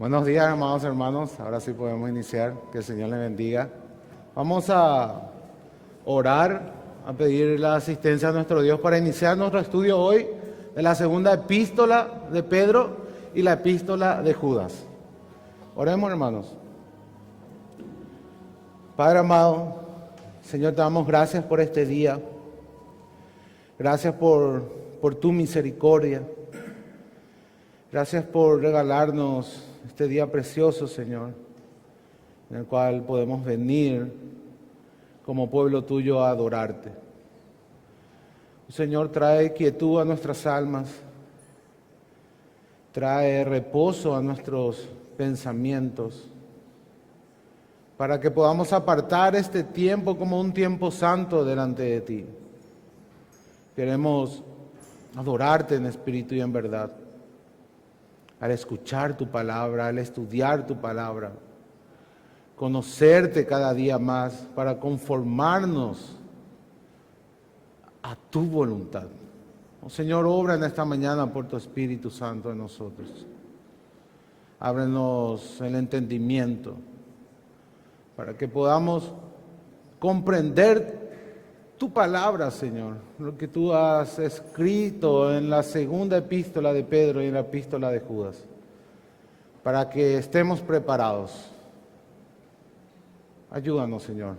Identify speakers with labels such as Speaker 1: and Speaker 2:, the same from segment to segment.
Speaker 1: Buenos días, amados hermanos. Ahora sí podemos iniciar. Que el Señor les bendiga. Vamos a orar, a pedir la asistencia a nuestro Dios para iniciar nuestro estudio hoy de la segunda epístola de Pedro y la epístola de Judas. Oremos, hermanos. Padre amado, Señor, te damos gracias por este día. Gracias por tu misericordia. Gracias por regalarnos este día precioso, Señor, en el cual podemos venir como pueblo tuyo a adorarte. Señor, trae quietud a nuestras almas, trae reposo a nuestros pensamientos, para que podamos apartar este tiempo como un tiempo santo delante de ti. Queremos adorarte en espíritu y en verdad, al escuchar tu palabra, al estudiar tu palabra, conocerte cada día más para conformarnos a tu voluntad. Oh, Señor, obra en esta mañana por tu Espíritu Santo en nosotros. Ábrenos el entendimiento para que podamos comprender tu palabra, Señor, lo que tú has escrito en la segunda epístola de Pedro y en la epístola de Judas, para que estemos preparados. Ayúdanos, Señor,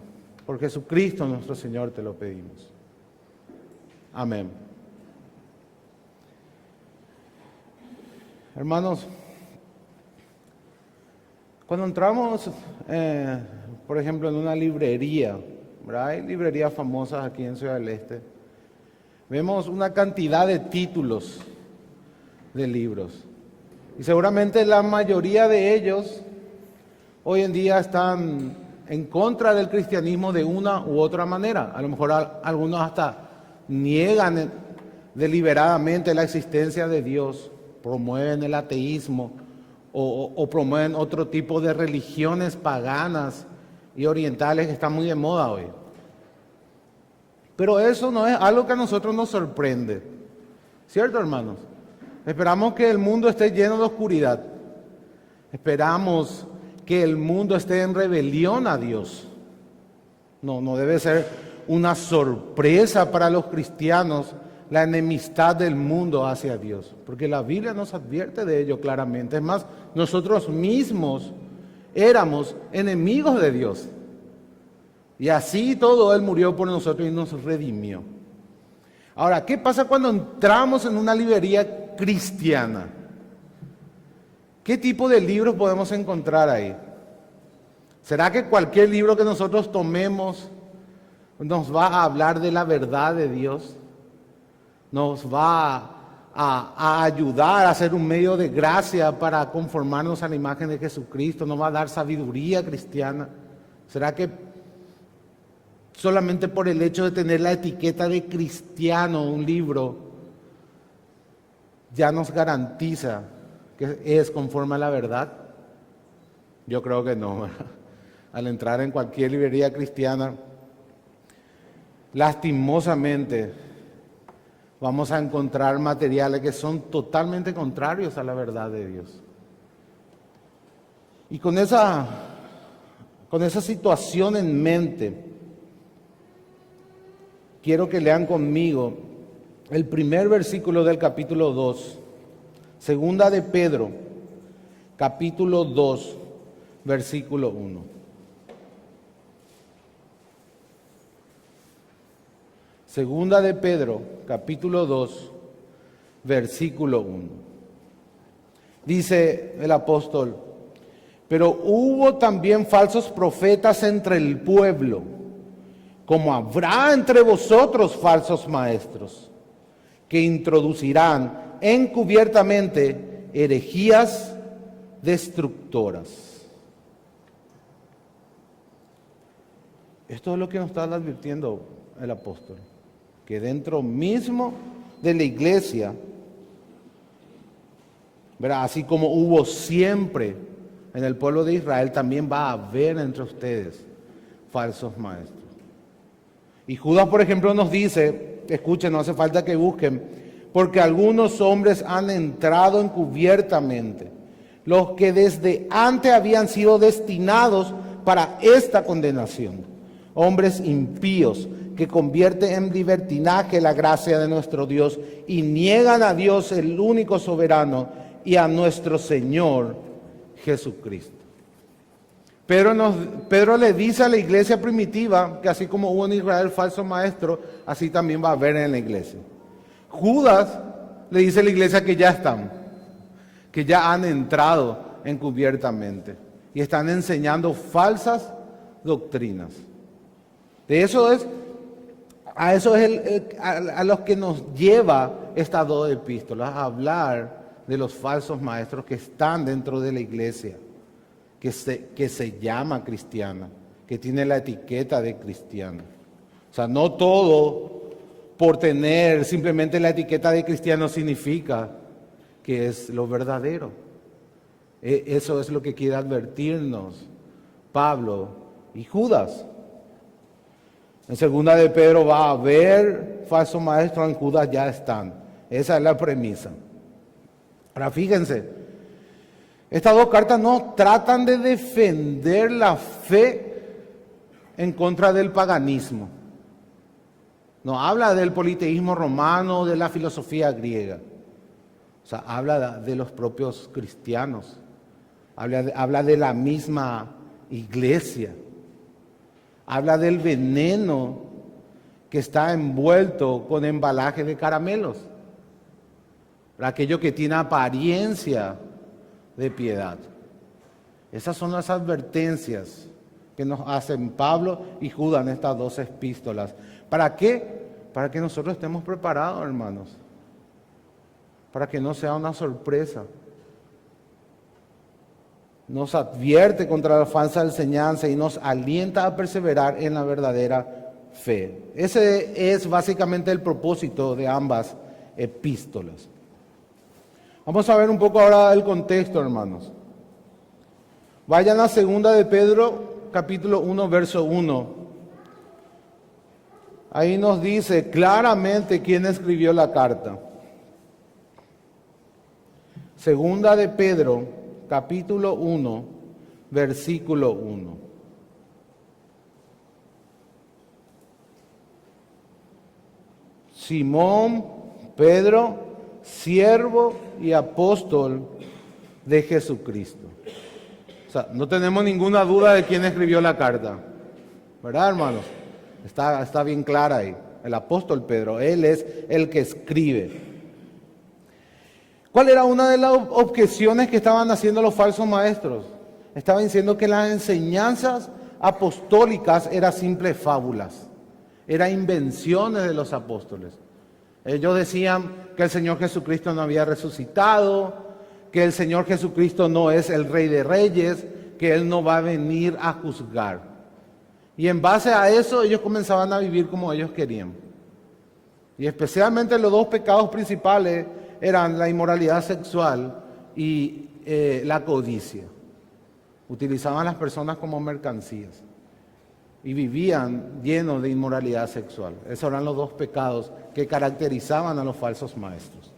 Speaker 1: por Jesucristo nuestro Señor te lo pedimos. Amén. Hermanos, cuando entramos, por ejemplo, en una librería, ¿verdad? Hay librerías famosas aquí en Ciudad del Este. Vemos una cantidad de títulos de libros. Y seguramente la mayoría de ellos hoy en día están en contra del cristianismo de una u otra manera. A lo mejor algunos hasta niegan deliberadamente la existencia de Dios, promueven el ateísmo o promueven otro tipo de religiones paganas y orientales que están muy de moda hoy. Pero eso no es algo que a nosotros nos sorprende, ¿cierto, hermanos? Esperamos que el mundo esté lleno de oscuridad. Esperamos que el mundo esté en rebelión a Dios. No debe ser una sorpresa para los cristianos la enemistad del mundo hacia Dios, porque la Biblia nos advierte de ello claramente. Es más, nosotros mismos éramos enemigos de Dios. Y así todo Él murió por nosotros y nos redimió. Ahora, ¿qué pasa cuando entramos en una librería cristiana? ¿Qué tipo de libros podemos encontrar ahí? ¿Será que cualquier libro que nosotros tomemos nos va a hablar de la verdad de Dios? ¿Nos va a ayudar a ser un medio de gracia para conformarnos a la imagen de Jesucristo? ¿Nos va a dar sabiduría cristiana? ¿Será que solamente por el hecho de tener la etiqueta de cristiano un libro ya nos garantiza que es conforme a la verdad? Yo creo que no. Al entrar en cualquier librería cristiana, lastimosamente vamos a encontrar materiales que son totalmente contrarios a la verdad de Dios. Y con esa situación en mente, quiero que lean conmigo el primer versículo del capítulo 2, segunda de Pedro, capítulo 2, versículo 1. Segunda de Pedro, capítulo 2, versículo 1. Dice el apóstol: pero hubo también falsos profetas entre el pueblo, como habrá entre vosotros falsos maestros, que introducirán encubiertamente herejías destructoras. Esto es lo que nos está advirtiendo el apóstol, que dentro mismo de la iglesia, ¿verdad?, así como hubo siempre en el pueblo de Israel, también va a haber entre ustedes falsos maestros. Y Judas, por ejemplo, nos dice, escuchen, no hace falta que busquen, porque algunos hombres han entrado encubiertamente, los que desde antes habían sido destinados para esta condenación, hombres impíos que convierten en libertinaje la gracia de nuestro Dios y niegan a Dios el único soberano y a nuestro Señor Jesucristo. Pedro le dice a la iglesia primitiva que así como hubo en Israel falso maestro, así también va a haber en la iglesia. Judas le dice a la iglesia que ya están, que ya han entrado encubiertamente y están enseñando falsas doctrinas. A los que nos lleva estas dos epístolas, a hablar de los falsos maestros que están dentro de la iglesia, que se llama cristiana, que tiene la etiqueta de cristiana. O sea, no todo por tener simplemente la etiqueta de cristiano significa que es lo verdadero. Eso es lo que quiere advertirnos Pablo y Judas. En segunda de Pedro va a haber falsos maestros, en Judas ya están. Esa es la premisa. Ahora fíjense, estas dos cartas no tratan de defender la fe en contra del paganismo. No habla del politeísmo romano, de la filosofía griega. O sea, habla de los propios cristianos. Habla de la misma iglesia. Habla del veneno que está envuelto con embalaje de caramelos. Aquello que tiene apariencia de piedad. Esas son las advertencias que nos hacen Pablo y Judas en estas dos epístolas. ¿Para qué? Para que nosotros estemos preparados, hermanos. Para que no sea una sorpresa. Nos advierte contra la falsa enseñanza y nos alienta a perseverar en la verdadera fe. Ese es básicamente el propósito de ambas epístolas. Vamos a ver un poco ahora el contexto, hermanos. Vayan a 2 de Pedro, capítulo 1, verso 1. Ahí nos dice claramente quién escribió la carta. 2 de Pedro, capítulo 1, versículo 1. Simón, Pedro, siervo y apóstol de Jesucristo. O sea, no tenemos ninguna duda de quién escribió la carta. ¿Verdad, hermanos? Está bien clara ahí. El apóstol Pedro, él es el que escribe. ¿Cuál era una de las objeciones que estaban haciendo los falsos maestros? Estaban diciendo que las enseñanzas apostólicas eran simples fábulas, eran invenciones de los apóstoles. Ellos decían que el Señor Jesucristo no había resucitado, que el Señor Jesucristo no es el Rey de Reyes, que Él no va a venir a juzgar. Y en base a eso ellos comenzaban a vivir como ellos querían. Y especialmente los dos pecados principales eran la inmoralidad sexual y la codicia. Utilizaban a las personas como mercancías y vivían llenos de inmoralidad sexual. Esos eran los dos pecados que caracterizaban a los falsos maestros.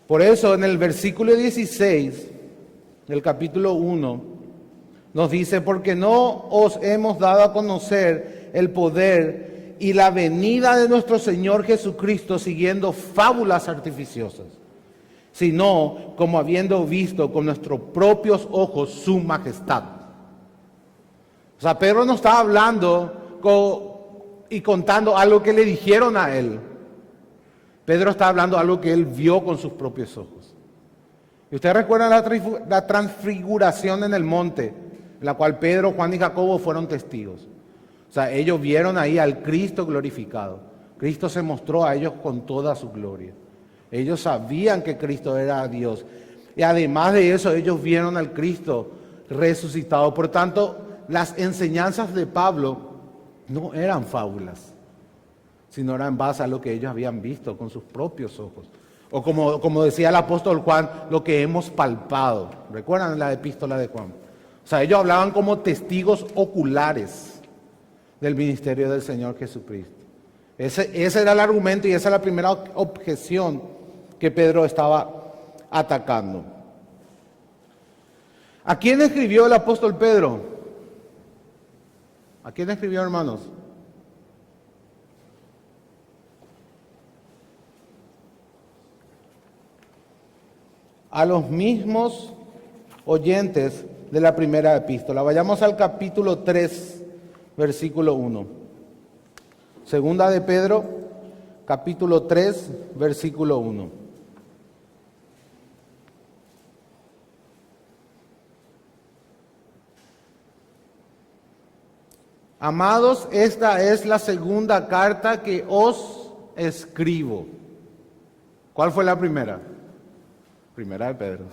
Speaker 1: Por eso en el versículo 16 del capítulo 1 nos dice: porque no os hemos dado a conocer el poder y la venida de nuestro Señor Jesucristo siguiendo fábulas artificiosas, sino como habiendo visto con nuestros propios ojos su majestad. O sea, Pedro no está hablando y contando algo que le dijeron a él. Pedro está hablando algo que él vio con sus propios ojos. Y ustedes recuerdan la transfiguración en el monte, en la cual Pedro, Juan y Jacobo fueron testigos. O sea, ellos vieron ahí al Cristo glorificado. Cristo se mostró a ellos con toda su gloria. Ellos sabían que Cristo era Dios. Y además de eso, ellos vieron al Cristo resucitado. Por tanto, las enseñanzas de Pablo no eran fábulas, sino eran en base a lo que ellos habían visto con sus propios ojos. O como decía el apóstol Juan, lo que hemos palpado. ¿Recuerdan la epístola de Juan? O sea, ellos hablaban como testigos oculares del ministerio del Señor Jesucristo. Ese era el argumento y esa es la primera objeción que Pedro estaba atacando. ¿A quién escribió el apóstol Pedro? ¿A quién escribió, hermanos? A los mismos oyentes de la primera epístola. Vayamos al capítulo 3, versículo 1. Segunda de Pedro, capítulo 3, versículo 1. Amados, esta es la segunda carta que os escribo. ¿Cuál fue la primera? Primera de Pedro.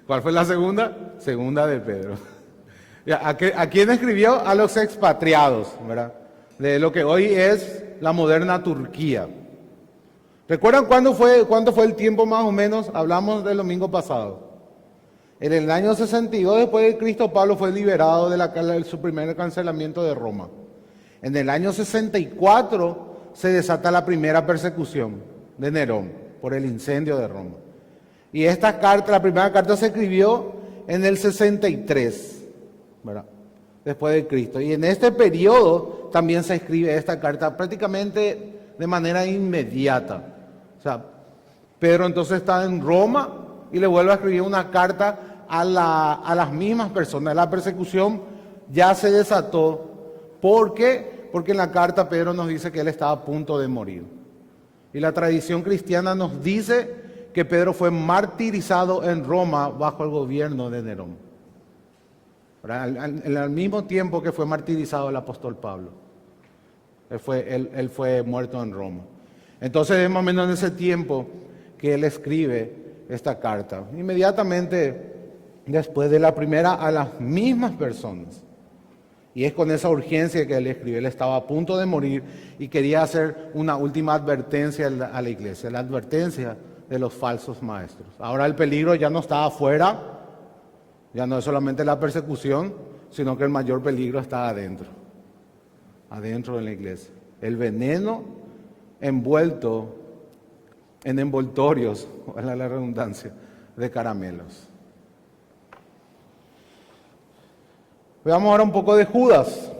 Speaker 1: ¿Cuál fue la segunda? Segunda de Pedro. ¿A quién escribió? A los expatriados, ¿verdad? De lo que hoy es la moderna Turquía. ¿Recuerdan cuándo fue el tiempo más o menos? Hablamos del domingo pasado. En el año 62 después de Cristo, Pablo fue liberado de su primer cancelamiento de Roma. En el año 64 se desata la primera persecución de Nerón por el incendio de Roma. Y esta carta, la primera carta se escribió en el 63, ¿verdad? Después de Cristo. Y en este periodo también se escribe esta carta prácticamente de manera inmediata. O sea, Pedro entonces está en Roma y le vuelve a escribir una carta a las mismas personas. La persecución ya se desató. ¿Por qué? Porque en la carta Pedro nos dice que él estaba a punto de morir. Y la tradición cristiana nos dice que Pedro fue martirizado en Roma bajo el gobierno de Nerón. Al mismo tiempo que fue martirizado el apóstol Pablo. Él fue muerto en Roma. Entonces es más o menos en ese tiempo que él escribe esta carta. Inmediatamente después de la primera a las mismas personas. Y es con esa urgencia que él escribe. Él estaba a punto de morir y quería hacer una última advertencia a la iglesia, la advertencia de los falsos maestros. Ahora el peligro ya no está afuera, ya no es solamente la persecución, sino que el mayor peligro está adentro de la iglesia. El veneno envuelto en envoltorios, ojalá la redundancia, de caramelos. Veamos ahora un poco de Judas.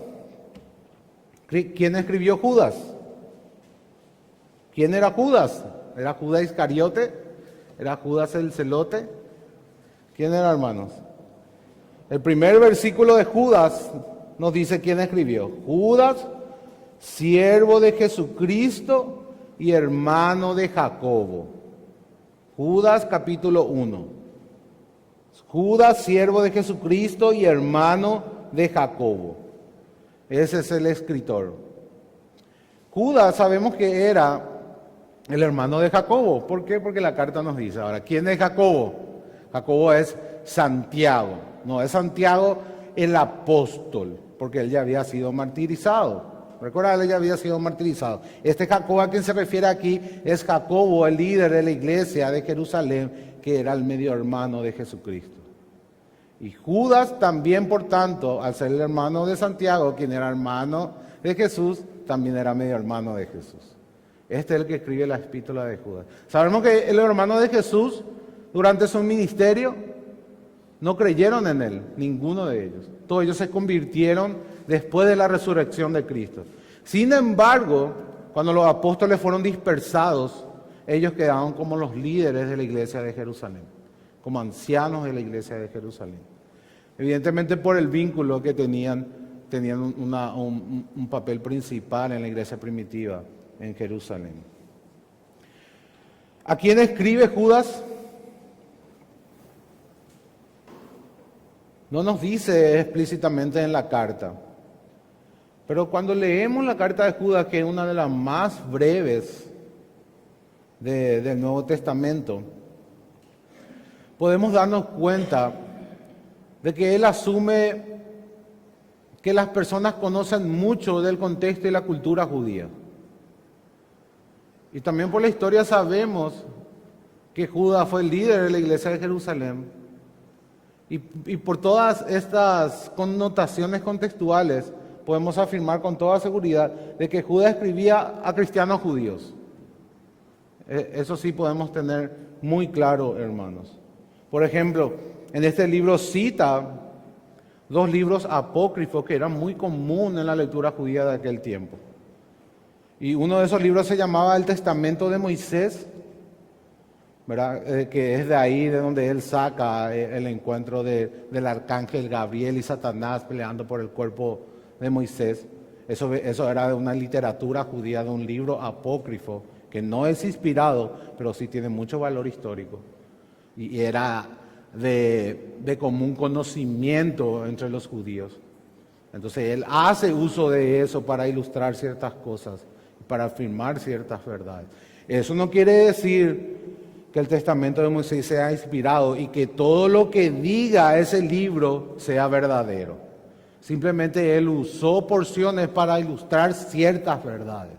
Speaker 1: ¿Quién escribió Judas? ¿Quién era Judas? ¿Era Judas Iscariote? ¿Era Judas el Celote? ¿Quién era, hermanos? El primer versículo de Judas nos dice quién escribió. Judas, siervo de Jesucristo y hermano de Jacobo. Judas capítulo 1. Judas, siervo de Jesucristo y hermano de Jacobo. Ese es el escritor. Judas sabemos que era el hermano de Jacobo. ¿Por qué? Porque la carta nos dice. Ahora, ¿quién es Jacobo? Jacobo es Santiago. No es Santiago el apóstol, porque él ya había sido martirizado. Recuerda, él ya había sido martirizado. Este Jacobo a quien se refiere aquí es Jacobo, el líder de la iglesia de Jerusalén, que era el medio hermano de Jesucristo. Y Judas también, por tanto, al ser el hermano de Santiago, quien era hermano de Jesús, también era medio hermano de Jesús. Este es el que escribe la epístola de Judas. Sabemos que el hermano de Jesús, durante su ministerio, no creyeron en él, ninguno de ellos. Todos ellos se convirtieron después de la resurrección de Cristo. Sin embargo, cuando los apóstoles fueron dispersados, ellos quedaron como los líderes de la iglesia de Jerusalén, como ancianos de la iglesia de Jerusalén. Evidentemente por el vínculo que tenían un papel principal en la iglesia primitiva en Jerusalén. ¿A quién escribe Judas? No nos dice explícitamente en la carta, pero cuando leemos la carta de Judas, que es una de las más breves del Nuevo Testamento, podemos darnos cuenta de que él asume que las personas conocen mucho del contexto y la cultura judía. Y también por la historia sabemos que Judas fue el líder de la iglesia de Jerusalén. Y por todas estas connotaciones contextuales podemos afirmar con toda seguridad de que Judas escribía a cristianos judíos. Eso sí podemos tener muy claro, hermanos. Por ejemplo, en este libro cita dos libros apócrifos que eran muy comunes en la lectura judía de aquel tiempo. Y uno de esos libros se llamaba el Testamento de Moisés, ¿verdad? Que es de ahí de donde él saca el encuentro del arcángel Gabriel y Satanás peleando por el cuerpo de Moisés. Eso era de una literatura judía, de un libro apócrifo, que no es inspirado, pero sí tiene mucho valor histórico. Y era de común conocimiento entre los judíos. Entonces él hace uso de eso para ilustrar ciertas cosas, para afirmar ciertas verdades. Eso no quiere decir que el testamento de Moisés sea inspirado y que todo lo que diga ese libro sea verdadero. Simplemente él usó porciones para ilustrar ciertas verdades.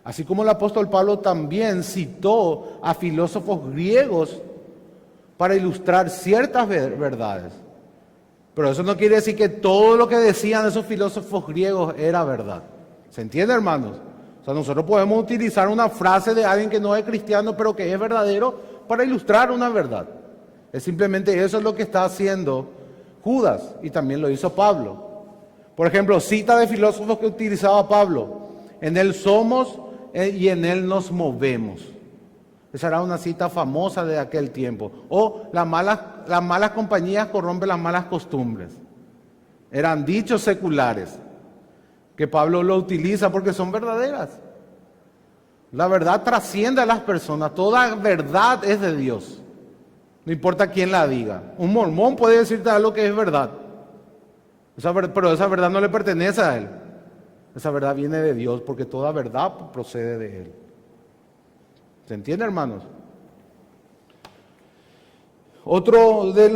Speaker 1: Así como el apóstol Pablo también citó a filósofos griegos para ilustrar ciertas verdades. Pero eso no quiere decir que todo lo que decían esos filósofos griegos era verdad. ¿Se entiende, hermanos? O sea, nosotros podemos utilizar una frase de alguien que no es cristiano, pero que es verdadero, para ilustrar una verdad. Es simplemente eso es lo que está haciendo Judas, y también lo hizo Pablo. Por ejemplo, cita de filósofos que utilizaba Pablo. En él somos y en él nos movemos. Esa era una cita famosa de aquel tiempo. O las malas compañías corrompen las malas costumbres. Eran dichos seculares que Pablo lo utiliza porque son verdaderas. La verdad trasciende a las personas. Toda verdad es de Dios. No importa quién la diga. Un mormón puede decirte algo que es verdad. Pero esa verdad no le pertenece a él. Esa verdad viene de Dios porque toda verdad procede de él. ¿Se entiende, hermanos? Otro de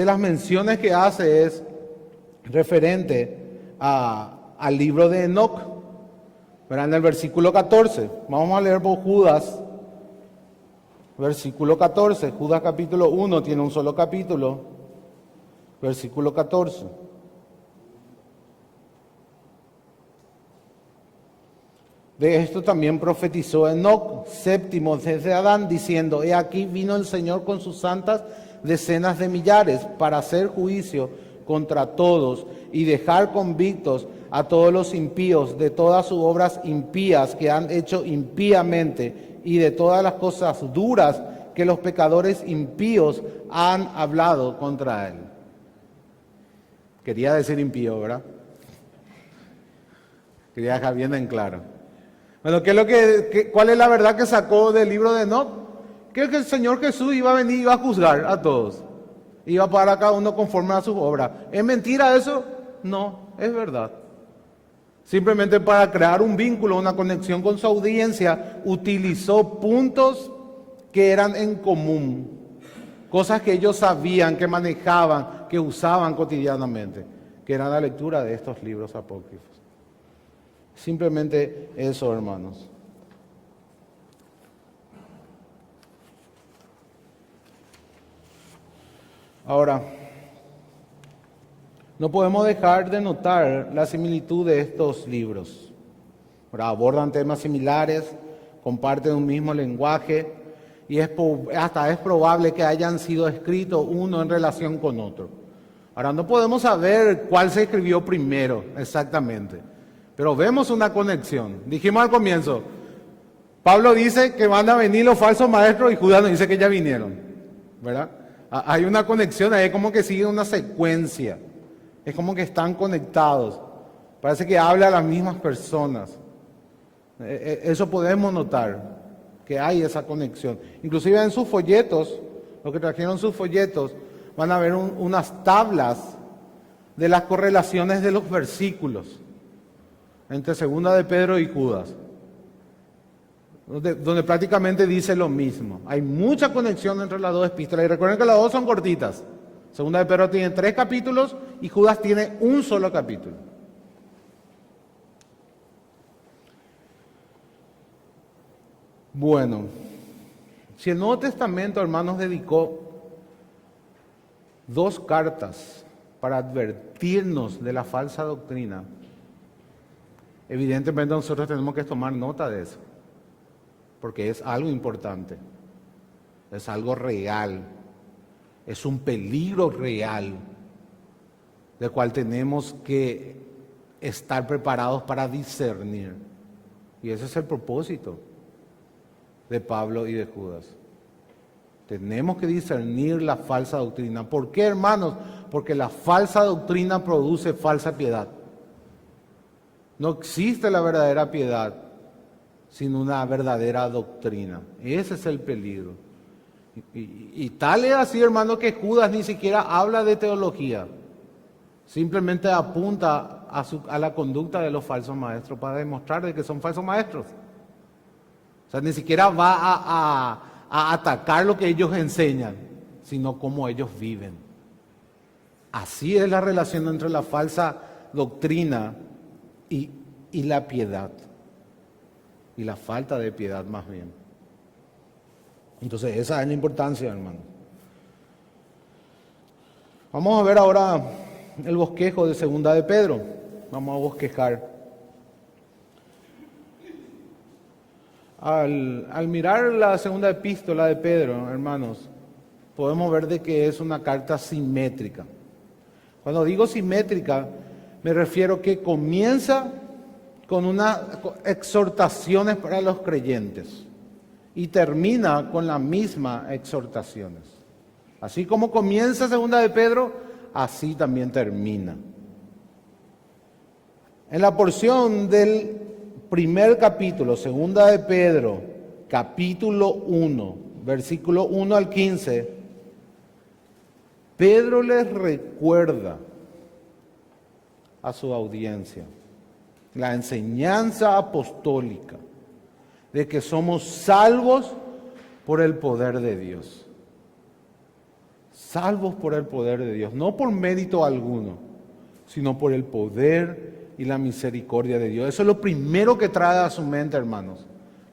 Speaker 1: las menciones que hace es referente al libro de Enoc. Verán en el versículo 14. Vamos a leer por Judas. Versículo 14. Judas capítulo 1 tiene un solo capítulo. Versículo 14. De esto también profetizó Enoc, séptimo desde Adán, diciendo: he aquí vino el Señor con sus santas decenas de millares para hacer juicio contra todos y dejar convictos a todos los impíos de todas sus obras impías que han hecho impíamente y de todas las cosas duras que los pecadores impíos han hablado contra él. Quería decir impío, ¿verdad? Quería dejar bien en claro. Bueno, ¿cuál es la verdad que sacó del libro de Enoc? Que el Señor Jesús iba a venir y iba a juzgar a todos. Iba a pagar a cada uno conforme a sus obras. ¿Es mentira eso? No, es verdad. Simplemente para crear un vínculo, una conexión con su audiencia, utilizó puntos que eran en común. Cosas que ellos sabían, que manejaban, que usaban cotidianamente, que era la lectura de estos libros apócrifos. Simplemente eso, hermanos. Ahora, no podemos dejar de notar la similitud de estos libros. Ahora, abordan temas similares, comparten un mismo lenguaje y hasta es probable que hayan sido escritos uno en relación con otro. Ahora, no podemos saber cuál se escribió primero exactamente, pero vemos una conexión. Dijimos al comienzo, Pablo dice que van a venir los falsos maestros y Judas nos dice que ya vinieron, ¿verdad? Hay una conexión ahí, como que sigue una secuencia. Es como que están conectados. Parece que habla a las mismas personas. Eso podemos notar, que hay esa conexión. Inclusive en sus folletos, los que trajeron sus folletos, van a ver unas tablas de las correlaciones de los versículos entre Segunda de Pedro y Judas, donde prácticamente dice lo mismo. Hay mucha conexión entre las dos epístolas y recuerden que las dos son cortitas. Segunda de Pedro tiene 3 capítulos y Judas tiene un solo capítulo. Bueno, si el Nuevo Testamento, hermanos, dedicó 2 cartas para advertirnos de la falsa doctrina, evidentemente nosotros tenemos que tomar nota de eso. porque es algo importante, es algo real, es un peligro real, del cual tenemos que estar preparados para discernir. Y ese es el propósito de Pablo y de Judas. Tenemos que discernir la falsa doctrina. ¿Por qué, hermanos? Porque la falsa doctrina produce falsa piedad. No existe la verdadera piedad sin una verdadera doctrina. Ese es el peligro. Y tal es así, hermano, que Judas ni siquiera habla de teología. Simplemente apunta a la conducta de los falsos maestros para demostrar de que son falsos maestros. O sea, ni siquiera va a atacar lo que ellos enseñan, sino cómo ellos viven. Así es la relación entre la falsa doctrina y la piedad. Y la falta de piedad más bien. Entonces esa es la importancia, hermano. Vamos a ver ahora el bosquejo de Segunda de Pedro. Vamos a bosquejar. Al mirar la segunda epístola de Pedro, hermanos, podemos ver de que es una carta simétrica. Cuando digo simétrica, me refiero que comienza con unas exhortaciones para los creyentes y termina con las mismas exhortaciones. Así como comienza Segunda de Pedro, así también termina. En la porción del primer capítulo, Segunda de Pedro, capítulo 1, versículo 1 al 15, Pedro les recuerda a su audiencia la enseñanza apostólica de que somos salvos por el poder de Dios. Salvos por el poder de Dios, no por mérito alguno, sino por el poder y la misericordia de Dios. Eso es lo primero que trae a su mente, hermanos.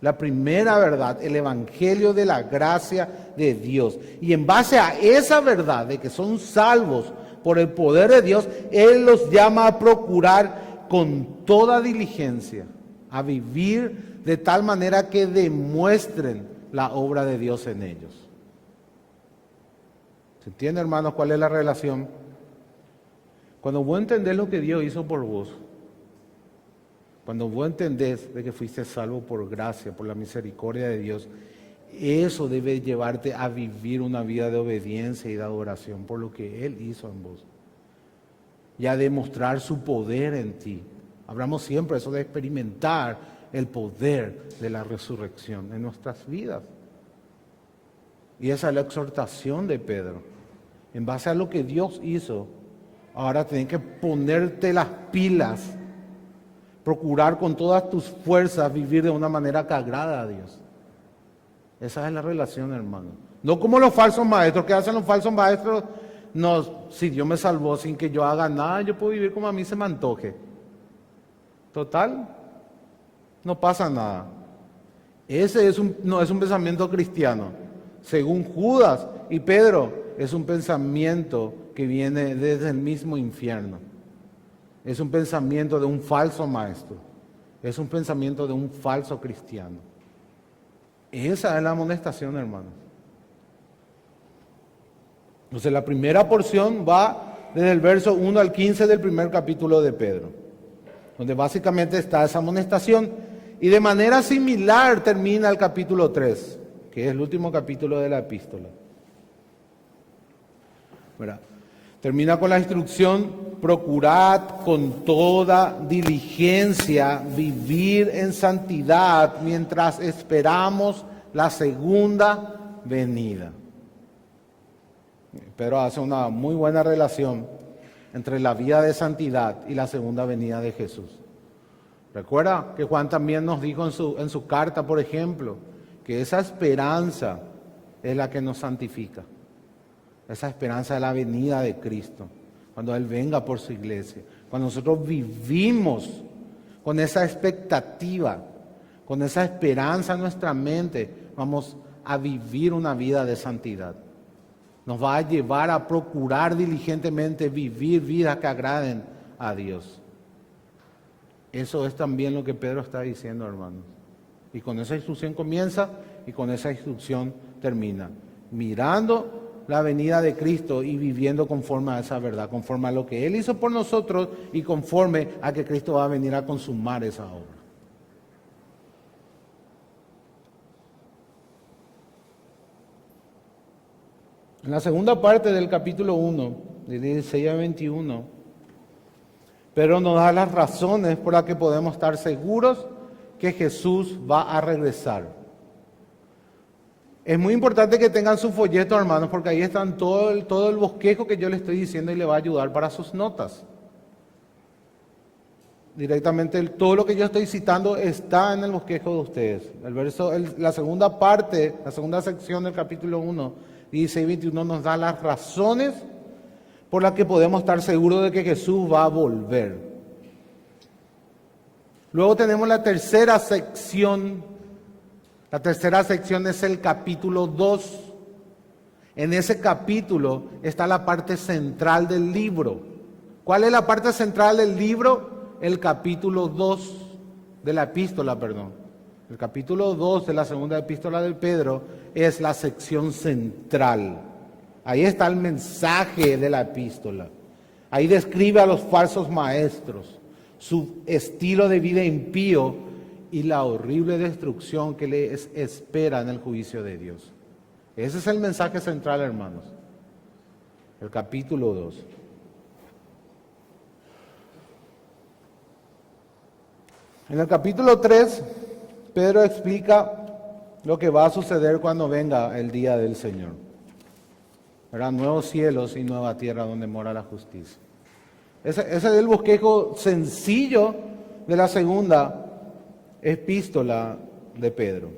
Speaker 1: La primera verdad, el evangelio de la gracia de Dios. Y en base a esa verdad de que son salvos por el poder de Dios, Él los llama a procurar con toda diligencia, a vivir de tal manera que demuestren la obra de Dios en ellos. ¿Se entiende, hermanos, cuál es la relación? Cuando vos entendés lo que Dios hizo por vos, cuando vos entendés de que fuiste salvo por gracia, por la misericordia de Dios, eso debe llevarte a vivir una vida de obediencia y de adoración por lo que Él hizo en vos. Y a demostrar su poder en ti. Hablamos siempre eso de experimentar el poder de la resurrección en nuestras vidas. Y esa es la exhortación de Pedro. En base a lo que Dios hizo, ahora tienes que ponerte las pilas, procurar con todas tus fuerzas vivir de una manera que agrada a Dios. Esa es la relación, hermano. No como los falsos maestros. ¿Qué hacen los falsos maestros? No, si Dios me salvó sin que yo haga nada, yo puedo vivir como a mí se me antoje. Total, no pasa nada. Ese no es un pensamiento cristiano. Según Judas y Pedro, es un pensamiento que viene desde el mismo infierno. Es un pensamiento de un falso maestro. Es un pensamiento de un falso cristiano. Esa es la amonestación, hermanos. Entonces la primera porción va desde el verso 1 al 15 del primer capítulo de Pedro, donde básicamente está esa amonestación, y de manera similar termina el capítulo 3, que es el último capítulo de la epístola. ¿Verdad? Termina con la instrucción: procurad con toda diligencia vivir en santidad mientras esperamos la segunda venida. Pedro hace una muy buena relación entre la vida de santidad y la segunda venida de Jesús. Recuerda que Juan también nos dijo en su carta, por ejemplo, que esa esperanza es la que nos santifica. Esa esperanza de la venida de Cristo, cuando Él venga por su iglesia. Cuando nosotros vivimos con esa expectativa, con esa esperanza en nuestra mente, vamos a vivir una vida de santidad. Nos va a llevar a procurar diligentemente vivir vidas que agraden a Dios. Eso es también lo que Pedro está diciendo, hermanos. Y con esa instrucción comienza y con esa instrucción termina. Mirando la venida de Cristo y viviendo conforme a esa verdad, conforme a lo que Él hizo por nosotros y conforme a que Cristo va a venir a consumar esa obra. En la segunda parte del capítulo 1, de 16 a 21, Pedro nos da las razones por las que podemos estar seguros que Jesús va a regresar. Es muy importante que tengan su folleto, hermanos, porque ahí están todo el bosquejo que yo le estoy diciendo y le va a ayudar para sus notas. Directamente todo lo que yo estoy citando está en el bosquejo de ustedes. La segunda parte, la segunda sección del capítulo 1, 16 y 21 nos da las razones por las que podemos estar seguros de que Jesús va a volver. Luego tenemos la tercera sección. La tercera sección es el capítulo 2. En ese capítulo está la parte central del libro. ¿Cuál es la parte central del libro? El capítulo 2 de la epístola, perdón. El capítulo 2 de la segunda epístola de Pedro es la sección central. Ahí está el mensaje de la epístola. Ahí describe a los falsos maestros, su estilo de vida impío y la horrible destrucción que les espera en el juicio de Dios. Ese es el mensaje central, hermanos. El capítulo 2. En el capítulo 3, Pedro explica lo que va a suceder cuando venga el día del Señor. Verán nuevos cielos y nueva tierra donde mora la justicia. Ese es el bosquejo sencillo de la segunda epístola de Pedro.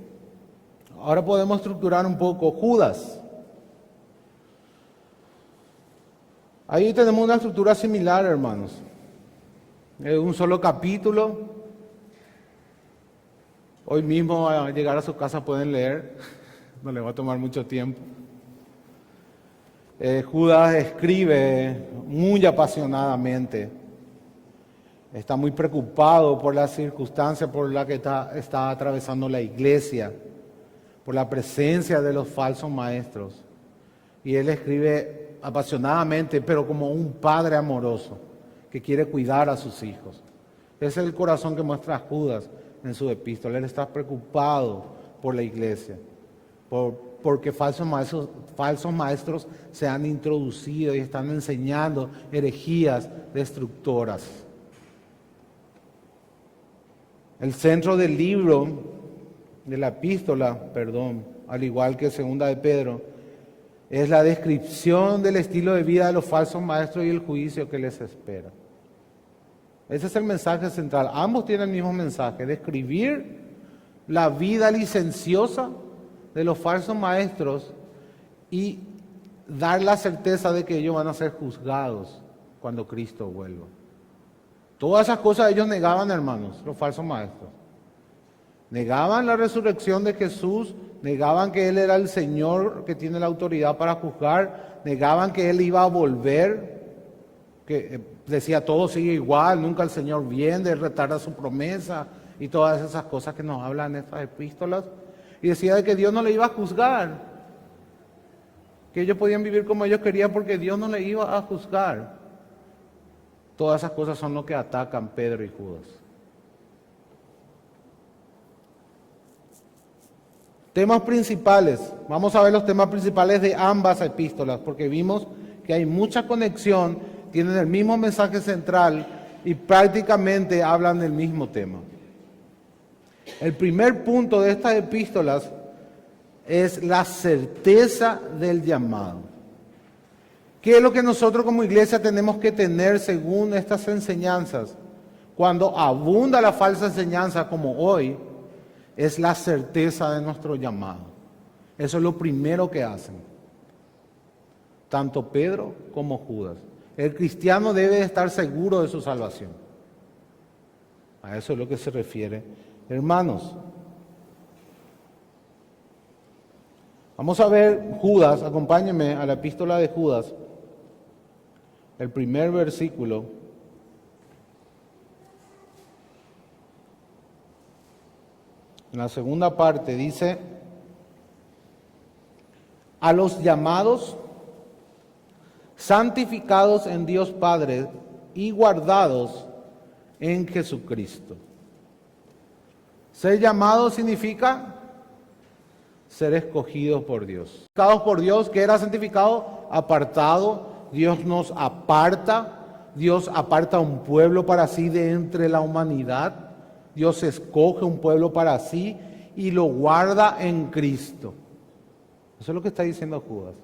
Speaker 1: Ahora podemos estructurar un poco Judas. Ahí tenemos una estructura similar, hermanos. Un solo capítulo. Hoy mismo al llegar a su casa pueden leer, no les va a tomar mucho tiempo. Judas escribe muy apasionadamente, está muy preocupado por las circunstancias por las que está atravesando la iglesia, por la presencia de los falsos maestros. Y él escribe apasionadamente, pero como un padre amoroso que quiere cuidar a sus hijos. Ese es el corazón que muestra Judas en su epístola. Él está preocupado por la iglesia, porque falsos maestros se han introducido y están enseñando herejías destructoras. El centro del libro, de la epístola, al igual que segunda de Pedro, es la descripción del estilo de vida de los falsos maestros y el juicio que les espera. Ese es el mensaje central. Ambos tienen el mismo mensaje, describir la vida licenciosa de los falsos maestros y dar la certeza de que ellos van a ser juzgados cuando Cristo vuelva. Todas esas cosas ellos negaban, hermanos, los falsos maestros. Negaban la resurrección de Jesús, negaban que Él era el Señor que tiene la autoridad para juzgar, negaban que Él iba a volver, que decía todo sigue igual, nunca el Señor viene, retarda su promesa y todas esas cosas que nos hablan en estas epístolas. Y decía de que Dios no le iba a juzgar, que ellos podían vivir como ellos querían porque Dios no le iba a juzgar. Todas esas cosas son lo que atacan Pedro y Judas. Temas principales. Vamos a ver los temas principales de ambas epístolas, porque vimos que hay mucha conexión, tienen el mismo mensaje central y prácticamente hablan del mismo tema. El primer punto de estas epístolas es la certeza del llamado. ¿Qué es lo que nosotros como iglesia tenemos que tener según estas enseñanzas? Cuando abunda la falsa enseñanza como hoy, es la certeza de nuestro llamado. Eso es lo primero que hacen, tanto Pedro como Judas. El cristiano debe estar seguro de su salvación. A eso es lo que se refiere. Hermanos, vamos a ver Judas, acompáñenme a la epístola de Judas, el primer versículo. En la segunda parte dice, a los llamados, santificados en Dios Padre y guardados en Jesucristo. Ser llamado significa ser escogidos por Dios. Santificados por Dios, ¿qué era santificado? Apartado. Dios nos aparta. Dios aparta un pueblo para sí de entre la humanidad. Dios escoge un pueblo para sí y lo guarda en Cristo. Eso es lo que está diciendo Judas.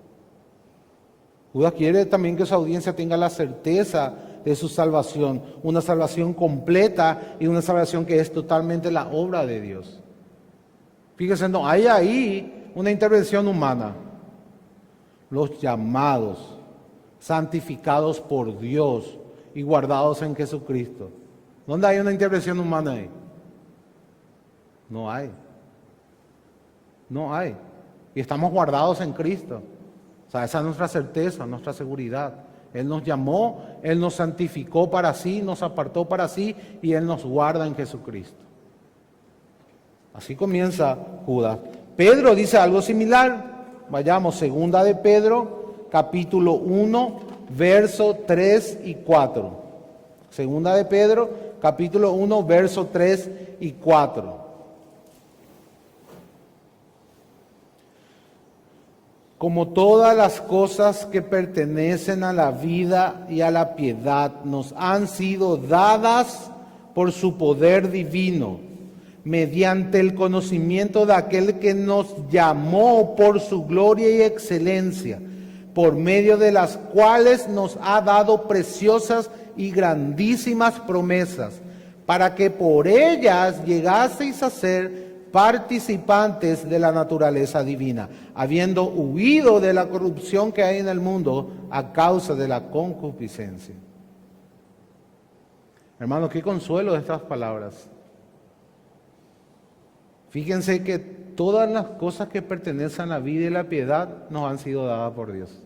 Speaker 1: Judas quiere también que su audiencia tenga la certeza de su salvación, una salvación completa y una salvación que es totalmente la obra de Dios. Fíjense, no hay ahí una intervención humana. Los llamados, santificados por Dios y guardados en Jesucristo. ¿Dónde hay una intervención humana ahí? No hay. No hay. Y estamos guardados en Cristo. O sea, esa es nuestra certeza, nuestra seguridad. Él nos llamó, Él nos santificó para sí, nos apartó para sí y Él nos guarda en Jesucristo. Así comienza Judas. Pedro dice algo similar. Vayamos, segunda de Pedro, capítulo 1, verso 3 y 4. Segunda de Pedro, capítulo 1, verso 3 y 4. Como todas las cosas que pertenecen a la vida y a la piedad nos han sido dadas por su poder divino, mediante el conocimiento de aquel que nos llamó por su gloria y excelencia, por medio de las cuales nos ha dado preciosas y grandísimas promesas, para que por ellas llegaseis a ser participantes de la naturaleza divina, habiendo huido de la corrupción que hay en el mundo a causa de la concupiscencia. Hermanos, qué consuelo de estas palabras. Fíjense que todas las cosas que pertenecen a la vida y la piedad nos han sido dadas por Dios.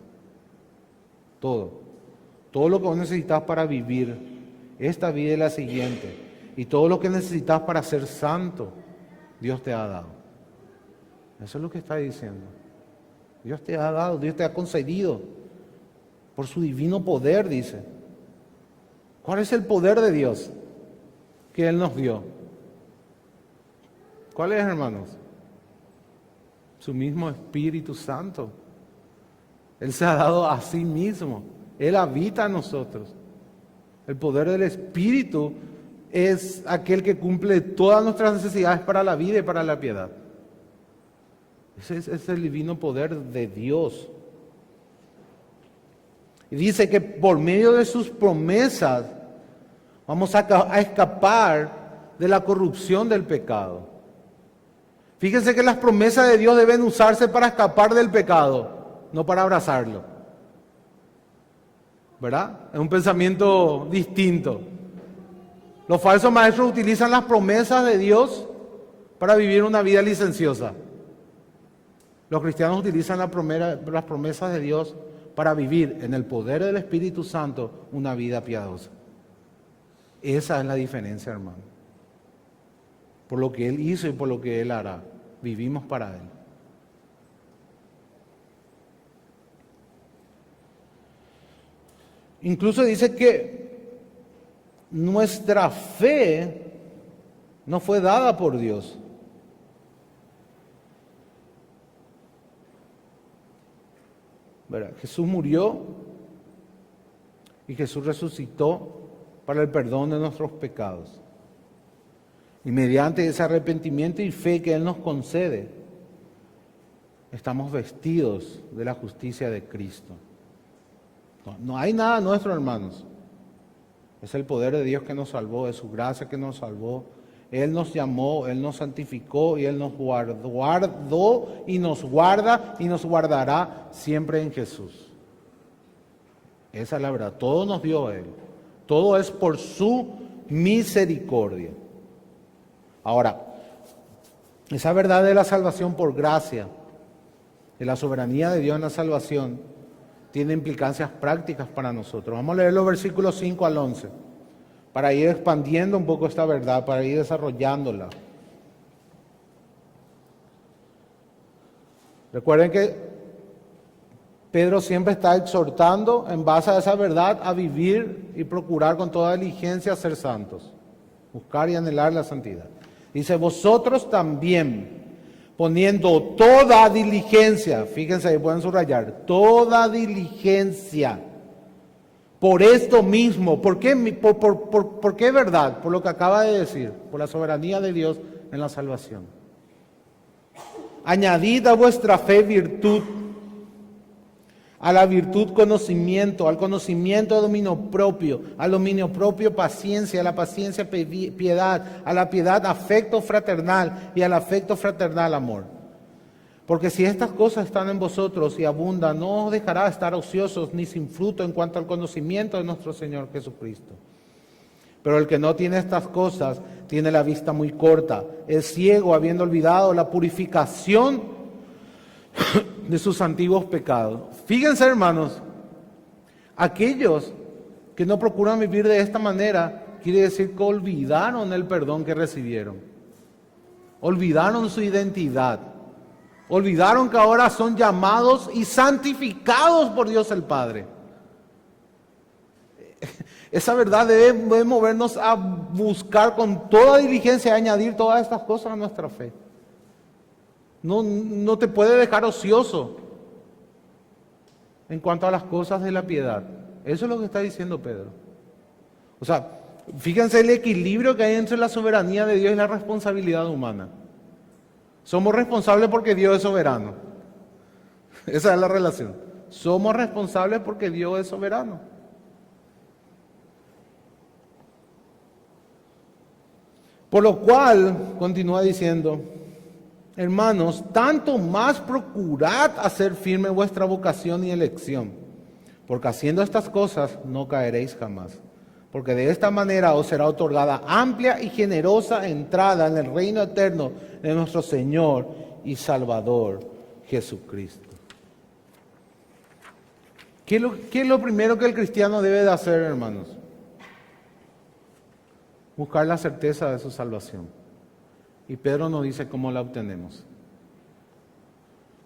Speaker 1: Todo lo que vos necesitas para vivir esta vida y la siguiente, y todo lo que necesitas para ser santo, Dios te ha dado. Eso es lo que está diciendo. Dios te ha dado, Dios te ha concedido por su divino poder, dice. ¿Cuál es el poder de Dios que Él nos dio? ¿Cuál es, hermanos? Su mismo Espíritu Santo. Él se ha dado a sí mismo. Él habita en nosotros. El poder del Espíritu es aquel que cumple todas nuestras necesidades para la vida y para la piedad. Ese es el divino poder de Dios. Y dice que por medio de sus promesas vamos a escapar de la corrupción del pecado. Fíjense que las promesas de Dios deben usarse para escapar del pecado, no para abrazarlo. ¿Verdad? Es un pensamiento distinto. Los falsos maestros utilizan las promesas de Dios para vivir una vida licenciosa. Los cristianos utilizan las promesas de Dios para vivir en el poder del Espíritu Santo una vida piadosa. Esa es la diferencia, hermano. Por lo que Él hizo y por lo que Él hará. Vivimos para Él. Incluso dice que nuestra fe no fue dada por Dios. ¿Verdad? Jesús murió y Jesús resucitó para el perdón de nuestros pecados. Y mediante ese arrepentimiento y fe que Él nos concede, estamos vestidos de la justicia de Cristo. No hay nada nuestro, hermanos. Es el poder de Dios que nos salvó, es su gracia que nos salvó. Él nos llamó, Él nos santificó y Él nos guardó y nos guarda y nos guardará siempre en Jesús. Esa es la verdad. Todo nos dio Él. Todo es por su misericordia. Ahora, esa verdad de la salvación por gracia, de la soberanía de Dios en la salvación, tiene implicancias prácticas para nosotros. Vamos a leer los versículos 5 al 11, para ir expandiendo un poco esta verdad, para ir desarrollándola. Recuerden que Pedro siempre está exhortando en base a esa verdad a vivir y procurar con toda diligencia ser santos. Buscar y anhelar la santidad. Dice, vosotros también, poniendo toda diligencia, fíjense ahí pueden subrayar, toda diligencia, por esto mismo. ¿Por qué, por qué verdad? Por lo que acaba de decir, por la soberanía de Dios en la salvación. Añadid a vuestra fe virtud, a la virtud conocimiento, al conocimiento dominio propio, al dominio propio paciencia, a la paciencia piedad, a la piedad afecto fraternal y al afecto fraternal amor. Porque si estas cosas están en vosotros y abundan, no os dejará estar ociosos ni sin fruto en cuanto al conocimiento de nuestro Señor Jesucristo. Pero el que no tiene estas cosas tiene la vista muy corta, es ciego habiendo olvidado la purificación de sus antiguos pecados. Fíjense, hermanos, aquellos que no procuran vivir de esta manera, quiere decir que olvidaron el perdón que recibieron. Olvidaron su identidad. Olvidaron que ahora son llamados y santificados por Dios el Padre. Esa verdad debe movernos a buscar con toda diligencia y añadir todas estas cosas a nuestra fe. No te puede dejar ocioso en cuanto a las cosas de la piedad. Eso es lo que está diciendo Pedro. O sea, fíjense el equilibrio que hay entre la soberanía de Dios y la responsabilidad humana. Somos responsables porque Dios es soberano. Esa es la relación. Somos responsables porque Dios es soberano. Por lo cual, continúa diciendo, hermanos, tanto más procurad hacer firme vuestra vocación y elección, porque haciendo estas cosas no caeréis jamás, porque de esta manera os será otorgada amplia y generosa entrada en el reino eterno de nuestro Señor y Salvador Jesucristo. ¿Qué es lo primero que el cristiano debe de hacer, hermanos? Buscar la certeza de su salvación. Y Pedro nos dice cómo la obtenemos.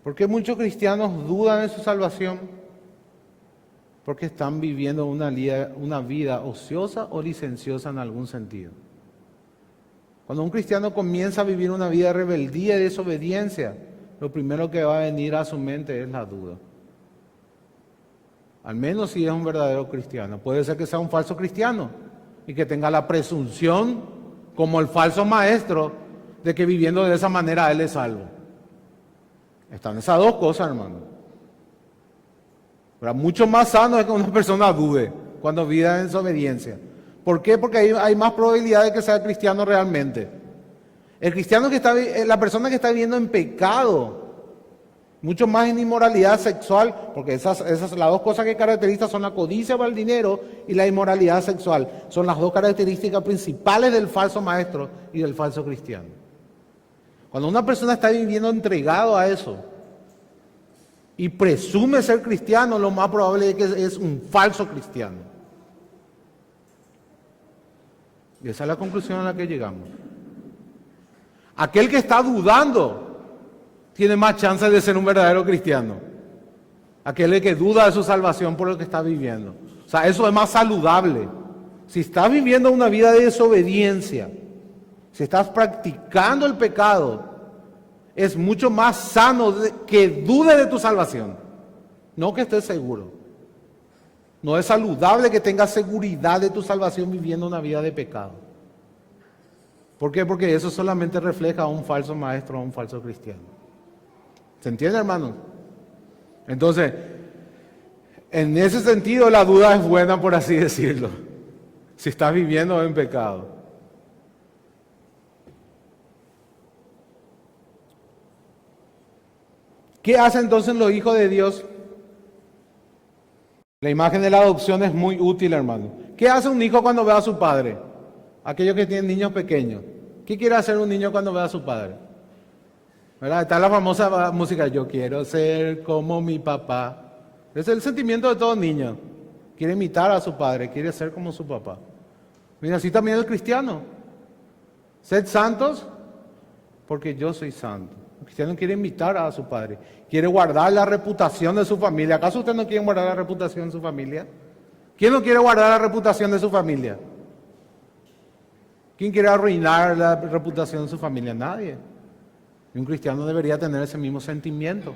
Speaker 1: ¿Por qué muchos cristianos dudan de su salvación? Porque están viviendo una vida ociosa o licenciosa en algún sentido. Cuando un cristiano comienza a vivir una vida de rebeldía y desobediencia, lo primero que va a venir a su mente es la duda. Al menos si es un verdadero cristiano. Puede ser que sea un falso cristiano y que tenga la presunción, como el falso maestro, de que viviendo de esa manera él es salvo. Están esas dos cosas, hermano. Pero mucho más sano es que una persona dude cuando vive en desobediencia. ¿Por qué? Porque hay más probabilidad de que sea cristiano realmente. El cristiano la persona que está viviendo en pecado, mucho más en inmoralidad sexual, porque esas las dos cosas que caracterizan son la codicia para el dinero y la inmoralidad sexual. Son las dos características principales del falso maestro y del falso cristiano. Cuando una persona está viviendo entregado a eso y presume ser cristiano, lo más probable es que es un falso cristiano. Y esa es la conclusión a la que llegamos. Aquel que está dudando tiene más chance de ser un verdadero cristiano. Aquel que duda de su salvación por lo que está viviendo. O sea, eso es más saludable. Si estás viviendo una vida de desobediencia, si estás practicando el pecado, es mucho más sano que dude de tu salvación, no que estés seguro. No es saludable que tengas seguridad de tu salvación viviendo una vida de pecado. ¿Por qué? Porque eso solamente refleja a un falso maestro, a un falso cristiano. ¿Se entiende, hermanos? Entonces, en ese sentido la duda es buena, por así decirlo, si estás viviendo en pecado. ¿Qué hacen entonces los hijos de Dios? La imagen de la adopción es muy útil, hermano. ¿Qué hace un hijo cuando ve a su padre? Aquellos que tienen niños pequeños. ¿Qué quiere hacer un niño cuando ve a su padre? ¿Verdad? Está la famosa música, yo quiero ser como mi papá. Es el sentimiento de todo niño. Quiere imitar a su padre, quiere ser como su papá. Mira, así también el cristiano. Sed santos porque yo soy santo. cristiano quiere imitar a su padre, quiere guardar la reputación de su familia. ¿Acaso usted no quiere guardar la reputación de su familia? ¿Quién no quiere guardar la reputación de su familia? ¿Quién quiere arruinar la reputación de su familia? Nadie. Y un cristiano debería tener ese mismo sentimiento.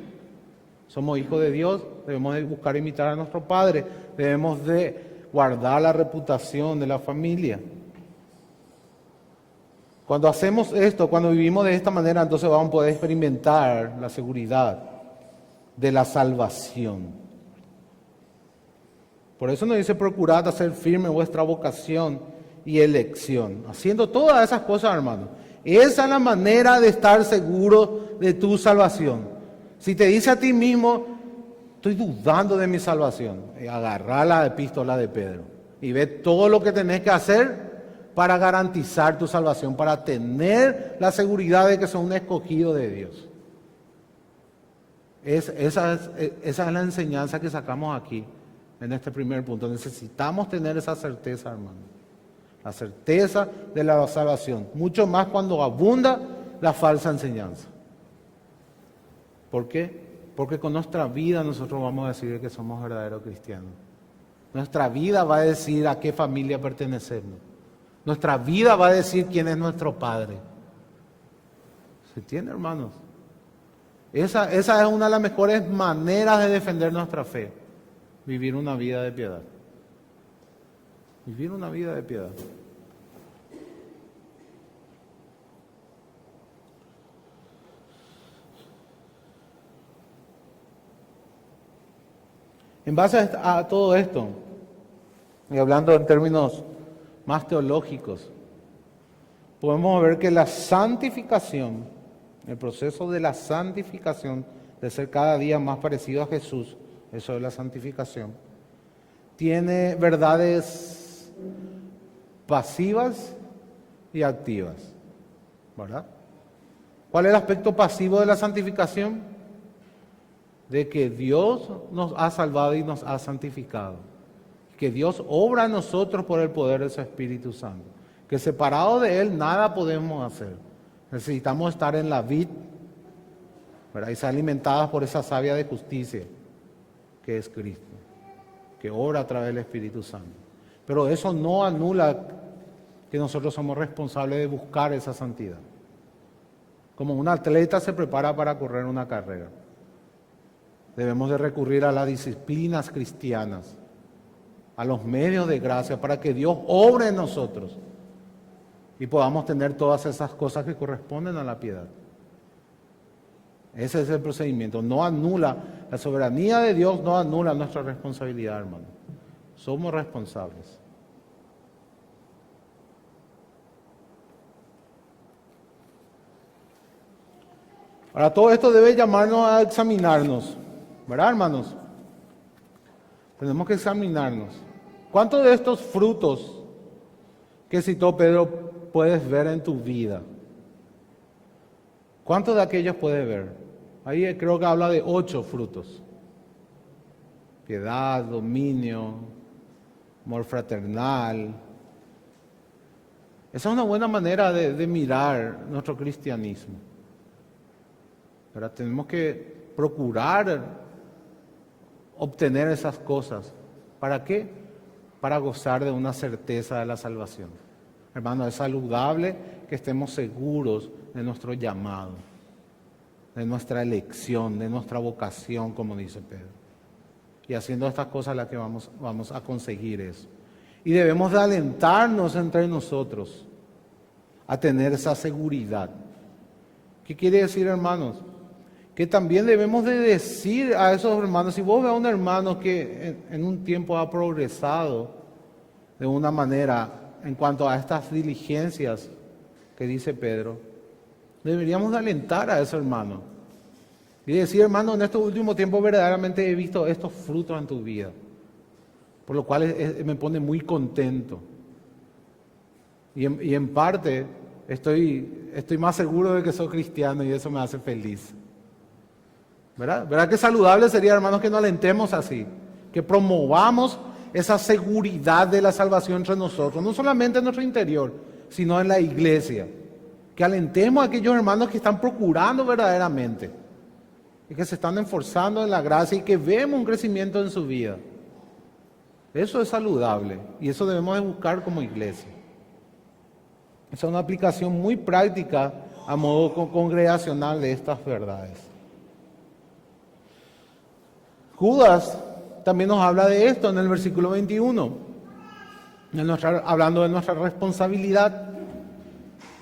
Speaker 1: Somos hijos de Dios, debemos de buscar imitar a nuestro Padre, debemos de guardar la reputación de la familia. Cuando hacemos esto, cuando vivimos de esta manera, entonces vamos a poder experimentar la seguridad de la salvación. Por eso nos dice: procurad hacer firme vuestra vocación y elección. Haciendo todas esas cosas, hermano. Esa es la manera de estar seguro de tu salvación. Si te dice a ti mismo: estoy dudando de mi salvación, agarrá la epístola de Pedro y ve todo lo que tenés que hacer para garantizar tu salvación, para tener la seguridad de que sos un escogido de Dios. Esa es la enseñanza que sacamos aquí, en este primer punto. Necesitamos tener esa certeza, hermano. La certeza de la salvación. Mucho más cuando abunda la falsa enseñanza. ¿Por qué? Porque con nuestra vida nosotros vamos a decir que somos verdaderos cristianos. Nuestra vida va a decir a qué familia pertenecemos. Nuestra vida va a decir quién es nuestro Padre. ¿Se entiende, hermanos? Esa es una de las mejores maneras de defender nuestra fe. Vivir una vida de piedad. Vivir una vida de piedad. En base a todo esto, y hablando en términos más teológicos, podemos ver que la santificación, el proceso de la santificación, de ser cada día más parecido a Jesús, eso es la santificación, tiene verdades pasivas y activas, ¿verdad? ¿Cuál es el aspecto pasivo de la santificación? De que Dios nos ha salvado y nos ha santificado. Que Dios obra en nosotros por el poder de su Espíritu Santo. Que separado de Él nada podemos hacer. Necesitamos estar en la vid, ¿verdad? Y ser alimentados por esa savia de justicia que es Cristo, que obra a través del Espíritu Santo. Pero eso no anula que nosotros somos responsables de buscar esa santidad. Como un atleta se prepara para correr una carrera, debemos de recurrir a las disciplinas cristianas, a los medios de gracia, para que Dios obre en nosotros y podamos tener todas esas cosas que corresponden a la piedad. Ese es el procedimiento. No anula la soberanía de Dios, no anula nuestra responsabilidad, hermano. Somos responsables. Ahora, todo esto debe llamarnos a examinarnos, ¿verdad, hermanos? Tenemos que examinarnos. ¿Cuántos de estos frutos que citó Pedro puedes ver en tu vida? ¿Cuántos de aquellos puedes ver? Ahí creo que habla de 8 frutos. Piedad, dominio, amor fraternal. Esa es una buena manera de mirar nuestro cristianismo. Pero tenemos que procurar obtener esas cosas. ¿Para qué? Para gozar de una certeza de la salvación. Hermano, es saludable que estemos seguros de nuestro llamado, de nuestra elección, de nuestra vocación, como dice Pedro. Y haciendo estas cosas las que vamos a conseguir eso. Y debemos de alentarnos entre nosotros a tener esa seguridad. ¿Qué quiere decir, hermanos? Que también debemos de decir a esos hermanos, si vos ves a un hermano que en un tiempo ha progresado de una manera en cuanto a estas diligencias que dice Pedro, deberíamos de alentar a ese hermano y decir: hermano, en estos últimos tiempos verdaderamente he visto estos frutos en tu vida, por lo cual me pone muy contento. Y en parte estoy más seguro de que soy cristiano y eso me hace feliz. ¿Verdad? ¿Verdad que saludable sería, hermanos, que nos alentemos así? Que promovamos esa seguridad de la salvación entre nosotros, no solamente en nuestro interior, sino en la iglesia. Que alentemos a aquellos hermanos que están procurando verdaderamente y que se están esforzando en la gracia y que vemos un crecimiento en su vida. Eso es saludable y eso debemos de buscar como iglesia. Esa es una aplicación muy práctica a modo congregacional de estas verdades. Judas también nos habla de esto en el versículo 21, hablando de nuestra responsabilidad.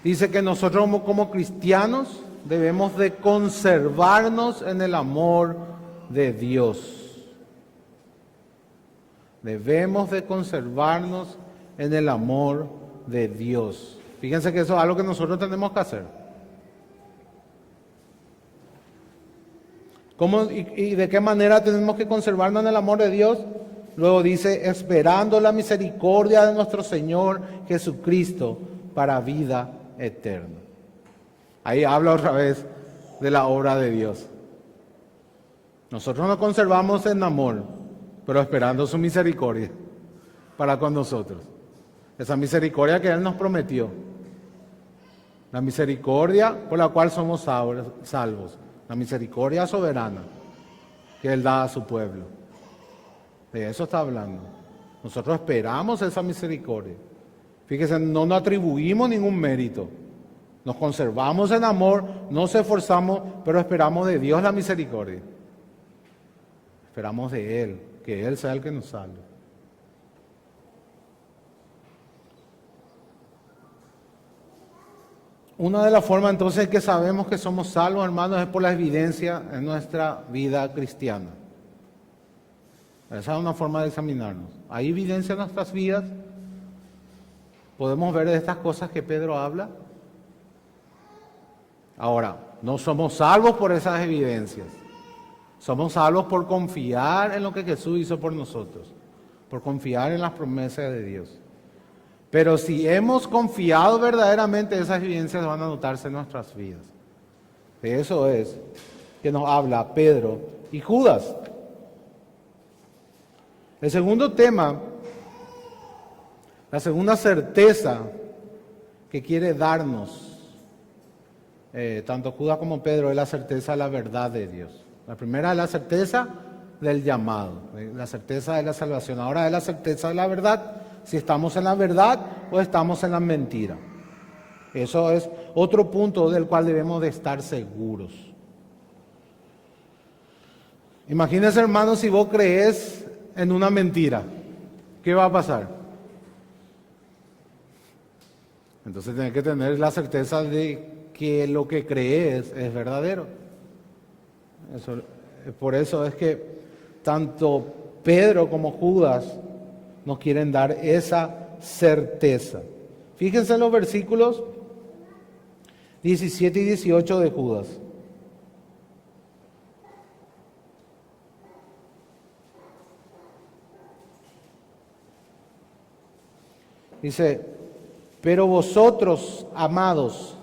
Speaker 1: Dice que nosotros como cristianos debemos de conservarnos en el amor de Dios. Debemos de conservarnos en el amor de Dios. Fíjense que eso es algo que nosotros tenemos que hacer. ¿Cómo y de qué manera tenemos que conservarnos en el amor de Dios? Luego dice, esperando la misericordia de nuestro Señor Jesucristo para vida eterna. Ahí habla otra vez de la obra de Dios. Nosotros nos conservamos en amor, pero esperando su misericordia para con nosotros. Esa misericordia que Él nos prometió. La misericordia por la cual somos salvos. La misericordia soberana que Él da a su pueblo. De eso está hablando. Nosotros esperamos esa misericordia. Fíjense, no nos atribuimos ningún mérito. Nos conservamos en amor, nos esforzamos, pero esperamos de Dios la misericordia. Esperamos de Él, que Él sea el que nos salve. Una de las formas entonces que sabemos que somos salvos, hermanos, es por la evidencia en nuestra vida cristiana. Esa es una forma de examinarnos. ¿Hay evidencia en nuestras vidas? ¿Podemos ver de estas cosas que Pedro habla? Ahora, no somos salvos por esas evidencias. Somos salvos por confiar en lo que Jesús hizo por nosotros, por confiar en las promesas de Dios. Pero si hemos confiado verdaderamente, esas evidencias van a notarse en nuestras vidas. De eso es que nos habla Pedro y Judas. El segundo tema, la segunda certeza que quiere darnos tanto Judas como Pedro, es la certeza de la verdad de Dios. La primera es la certeza del llamado, la certeza de la salvación. Ahora es la certeza de la verdad, si estamos en la verdad o estamos en la mentira. Eso es otro punto del cual debemos de estar seguros. Imagínense, hermanos, si vos crees en una mentira, ¿qué va a pasar? Entonces tenés que tener la certeza de que lo que crees es verdadero. Por eso es que tanto Pedro como Judas nos quieren dar esa certeza. Fíjense en los versículos 17 y 18 de Judas. Dice, pero vosotros, amados,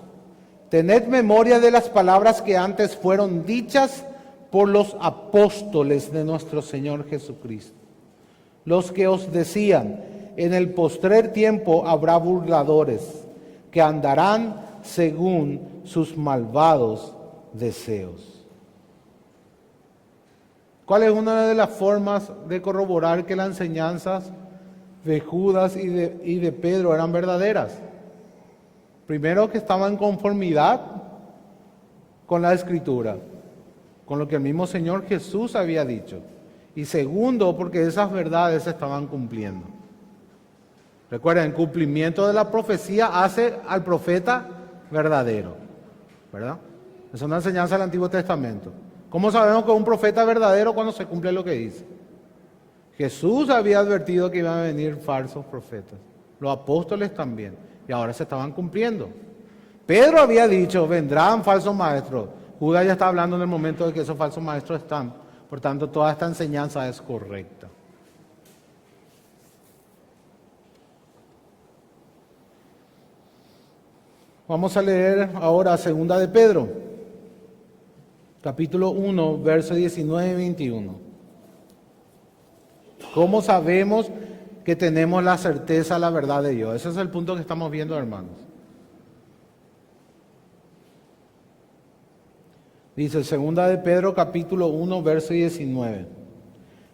Speaker 1: tened memoria de las palabras que antes fueron dichas por los apóstoles de nuestro Señor Jesucristo, los que os decían, en el postrer tiempo habrá burladores que andarán según sus malvados deseos. ¿Cuál es una de las formas de corroborar que las enseñanzas de Judas y de Pedro eran verdaderas? Primero, que estaban en conformidad con la Escritura, con lo que el mismo Señor Jesús había dicho. Y segundo, porque esas verdades se estaban cumpliendo. Recuerden, el cumplimiento de la profecía hace al profeta verdadero, ¿verdad? Es una enseñanza del Antiguo Testamento. ¿Cómo sabemos que un profeta es verdadero? Cuando se cumple lo que dice. Jesús había advertido que iban a venir falsos profetas. Los apóstoles también. Y ahora se estaban cumpliendo. Pedro había dicho, vendrán falsos maestros. Judas ya está hablando en el momento de que esos falsos maestros están. Por tanto, toda esta enseñanza es correcta. Vamos a leer ahora 2 de Pedro, capítulo 1, versos 19 y 21. ¿Cómo sabemos que tenemos la certeza de la verdad de Dios? Ese es el punto que estamos viendo, hermanos. Dice, segunda de Pedro capítulo 1, verso 19.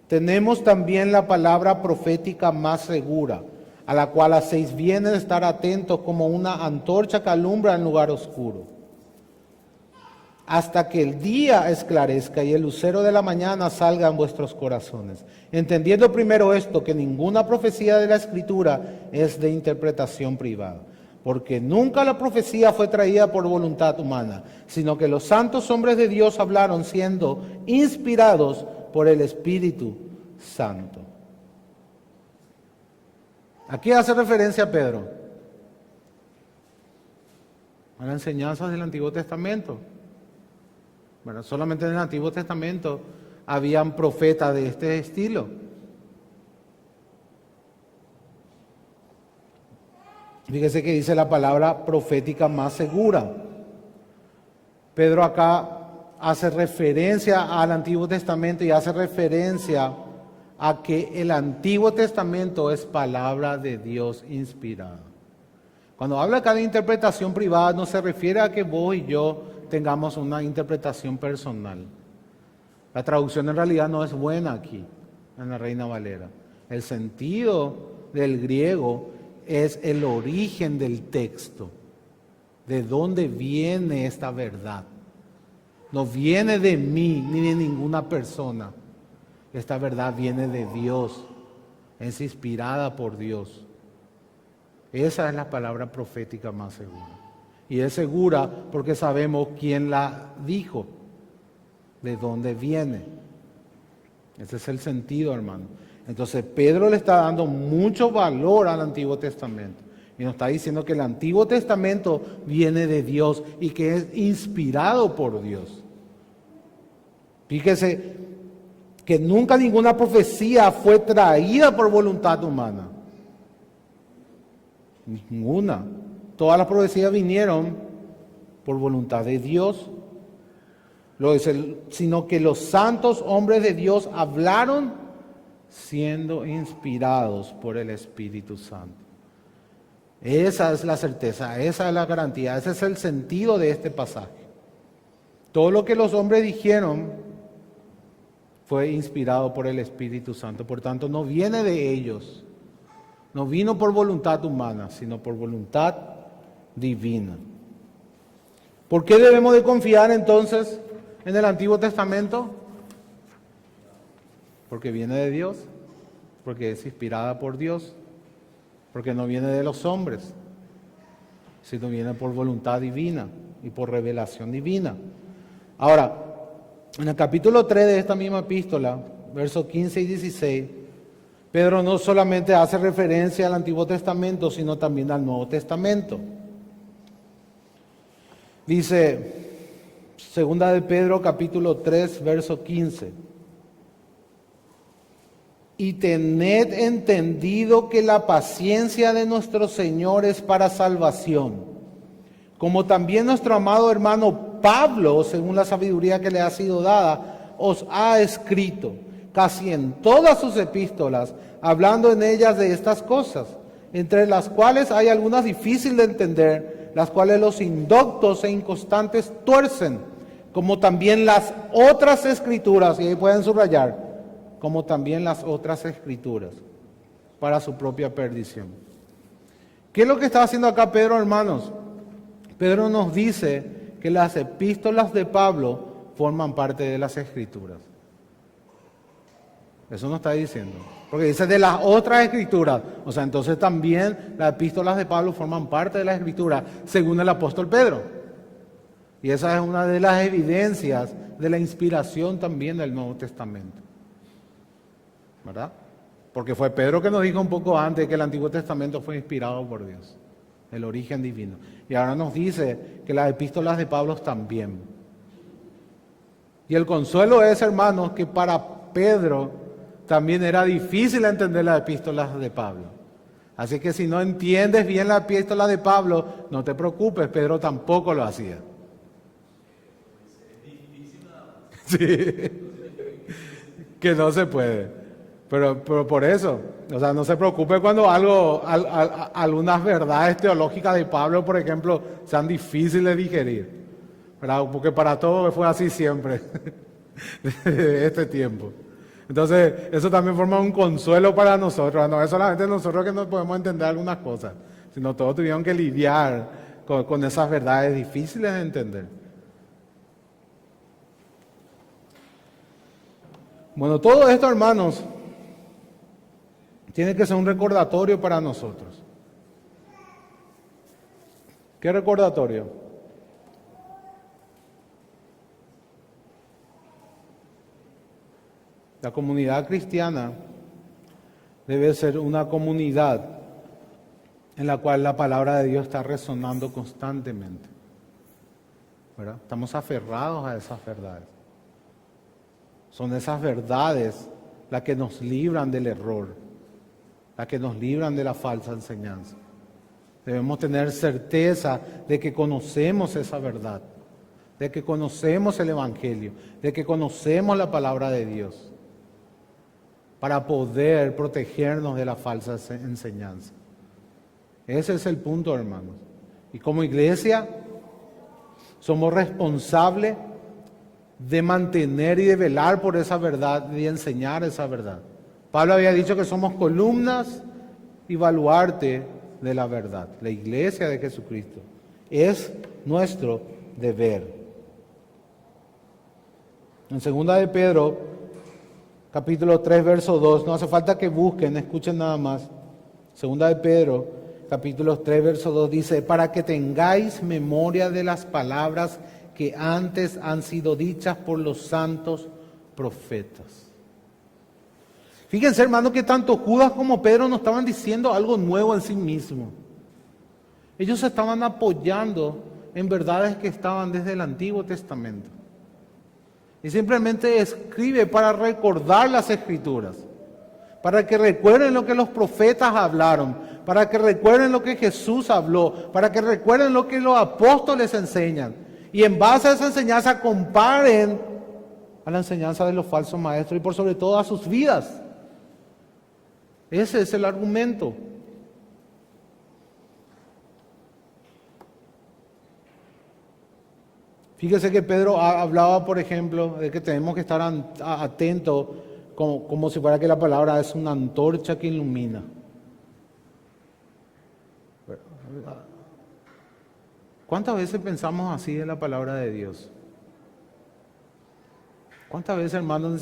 Speaker 1: Tenemos también la palabra profética más segura, a la cual hacéis bien de estar atentos como una antorcha que alumbra en lugar oscuro, hasta que el día esclarezca y el lucero de la mañana salga en vuestros corazones. Entendiendo primero esto, que ninguna profecía de la Escritura es de interpretación privada, porque nunca la profecía fue traída por voluntad humana, sino que los santos hombres de Dios hablaron siendo inspirados por el Espíritu Santo. ¿A qué hace referencia Pedro? A las enseñanzas del Antiguo Testamento. Bueno, solamente en el Antiguo Testamento habían profetas de este estilo. Fíjese que dice la palabra profética más segura. Pedro acá hace referencia al Antiguo Testamento y hace referencia a que el Antiguo Testamento es palabra de Dios inspirada. Cuando habla acá de interpretación privada, no se refiere a que vos y yo tengamos una interpretación personal. La traducción en realidad no es buena aquí, en la Reina Valera. El sentido del griego es el origen del texto, de dónde viene esta verdad. No viene de mí ni de ninguna persona. Esta verdad viene de Dios, es inspirada por Dios. Esa es la palabra profética más segura. Y es segura porque sabemos quién la dijo, de dónde viene. Ese es el sentido, hermano. Entonces Pedro le está dando mucho valor al Antiguo Testamento. Y nos está diciendo que el Antiguo Testamento viene de Dios y que es inspirado por Dios. Fíjese que nunca ninguna profecía fue traída por voluntad humana. Ninguna. Todas las profecías vinieron por voluntad de Dios. Sino que los santos hombres de Dios hablaron siendo inspirados por el Espíritu Santo. Esa es la certeza, esa es la garantía, ese es el sentido de este pasaje. Todo lo que los hombres dijeron fue inspirado por el Espíritu Santo. Por tanto, no viene de ellos, no vino por voluntad humana, sino por voluntad divina. ¿Por qué debemos de confiar entonces en el Antiguo Testamento? Porque viene de Dios, porque es inspirada por Dios, porque no viene de los hombres, sino viene por voluntad divina y por revelación divina. Ahora, en el capítulo 3 de esta misma epístola, versos 15 y 16, Pedro no solamente hace referencia al Antiguo Testamento, sino también al Nuevo Testamento. Dice, segunda de Pedro, capítulo 3, verso 15. Y tened entendido que la paciencia de nuestro Señor es para salvación, como también nuestro amado hermano Pablo, según la sabiduría que le ha sido dada, os ha escrito casi en todas sus epístolas, hablando en ellas de estas cosas, entre las cuales hay algunas difíciles de entender, las cuales los indoctos e inconstantes tuercen, como también las otras escrituras, y ahí pueden subrayar, como también las otras escrituras, para su propia perdición. ¿Qué es lo que está haciendo acá Pedro, hermanos? Pedro nos dice que las epístolas de Pablo forman parte de las escrituras. Eso no está diciendo. Porque dice de las otras escrituras. O sea, entonces también las epístolas de Pablo forman parte de la escritura, según el apóstol Pedro. Y esa es una de las evidencias de la inspiración también del Nuevo Testamento. ¿Verdad? Porque fue Pedro que nos dijo un poco antes que el Antiguo Testamento fue inspirado por Dios, el origen divino. Y ahora nos dice que las epístolas de Pablo también. Y el consuelo es, hermanos, que para Pedro también era difícil entender las epístolas de Pablo. Así que si no entiendes bien la epístola de Pablo, no te preocupes, Pedro tampoco lo hacía. Sí, que no se puede. Pero por eso, o sea, no se preocupe cuando algunas verdades teológicas de Pablo, por ejemplo, sean difíciles de digerir. ¿verdad? Porque para todo fue así siempre, desde este tiempo. Entonces, eso también forma un consuelo para nosotros. No es solamente nosotros que no podemos entender algunas cosas, sino todos tuvieron que lidiar con esas verdades difíciles de entender. Bueno, todo esto, hermanos, tiene que ser un recordatorio para nosotros. ¿Qué recordatorio? La comunidad cristiana debe ser una comunidad en la cual la palabra de Dios está resonando constantemente, ¿verdad? Estamos aferrados a esas verdades. Son esas verdades las que nos libran del error, las que nos libran de la falsa enseñanza. Debemos tener certeza de que conocemos esa verdad, de que conocemos el Evangelio, de que conocemos la palabra de Dios, para poder protegernos de la falsa enseñanza. Ese es el punto, hermanos. Y como iglesia, somos responsables de mantener y de velar por esa verdad y de enseñar esa verdad. Pablo había dicho que somos columnas y baluarte de la verdad, la iglesia de Jesucristo. Es nuestro deber. En 2 de Pedro, capítulo 3, verso 2, no hace falta que busquen, escuchen nada más. 2 de Pedro, capítulo 3, verso 2 dice, para que tengáis memoria de las palabras que antes han sido dichas por los santos profetas. Fíjense, hermano, que tanto Judas como Pedro no estaban diciendo algo nuevo en sí mismo. Ellos se estaban apoyando en verdades que estaban desde el Antiguo Testamento. Y simplemente escribe para recordar las Escrituras, para que recuerden lo que los profetas hablaron, para que recuerden lo que Jesús habló, para que recuerden lo que los apóstoles enseñan. Y en base a esa enseñanza comparen a la enseñanza de los falsos maestros y por sobre todo a sus vidas. Ese es el argumento. Fíjese que Pedro hablaba, por ejemplo, de que tenemos que estar atentos como si fuera que la palabra es una antorcha que ilumina. ¿Cuántas veces pensamos así de la palabra de Dios? ¿Cuántas veces, hermanos,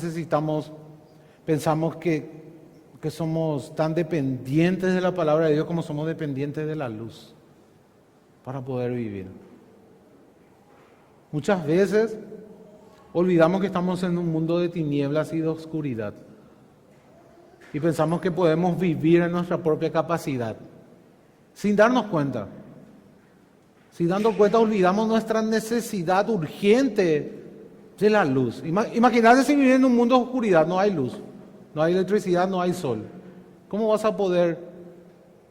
Speaker 1: pensamos que somos tan dependientes de la palabra de Dios como somos dependientes de la luz para poder vivir? Muchas veces olvidamos que estamos en un mundo de tinieblas y de oscuridad y pensamos que podemos vivir en nuestra propia capacidad sin darnos cuenta. Sin darnos cuenta olvidamos nuestra necesidad urgente de la luz. Imagínate si vivir en un mundo de oscuridad, no hay luz, no hay electricidad, no hay sol. ¿Cómo vas a poder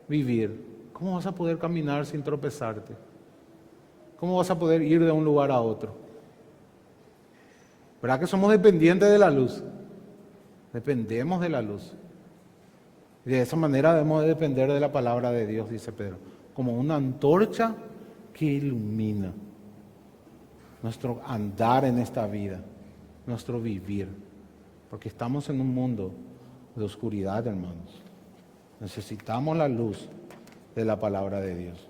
Speaker 1: vivir? ¿Cómo vas a poder caminar sin tropezarte? ¿Cómo vas a poder ir de un lugar a otro? ¿Verdad que somos dependientes de la luz? Dependemos de la luz. Y de esa manera debemos de depender de la palabra de Dios, dice Pedro, como una antorcha que ilumina nuestro andar en esta vida, nuestro vivir, porque estamos en un mundo de oscuridad, hermanos. Necesitamos la luz de la palabra de Dios.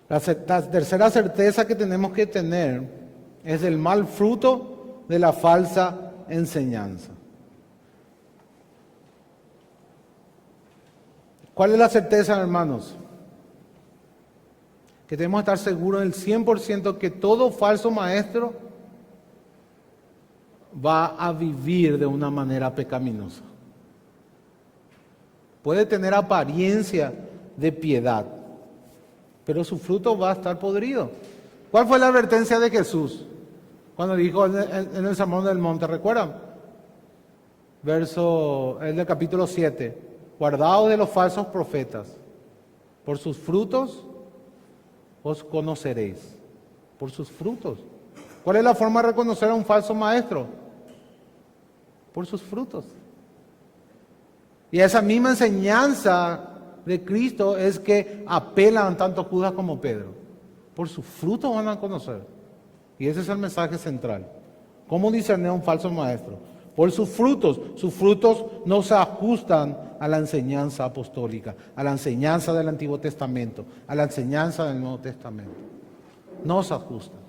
Speaker 1: La tercera certeza que tenemos que tener es el mal fruto de la falsa enseñanza. ¿Cuál es la certeza, hermanos? Que tenemos que estar seguros del 100% que todo falso maestro va a vivir de una manera pecaminosa. Puede tener apariencia de piedad, pero su fruto va a estar podrido. ¿Cuál fue la advertencia de Jesús cuando dijo en el Sermón del Monte? ¿Recuerdan? Verso, el del capítulo 7. Guardaos de los falsos profetas. Por sus frutos os conoceréis. Por sus frutos. ¿Cuál es la forma de reconocer a un falso maestro? Por sus frutos. Y esa misma enseñanza de Cristo es que apelan tanto Judas como Pedro. Por sus frutos van a conocer. Y ese es el mensaje central. ¿Cómo discernir a un falso maestro? Por sus frutos. Sus frutos no se ajustan a la enseñanza apostólica, a la enseñanza del Antiguo Testamento, a la enseñanza del Nuevo Testamento. No se ajustan.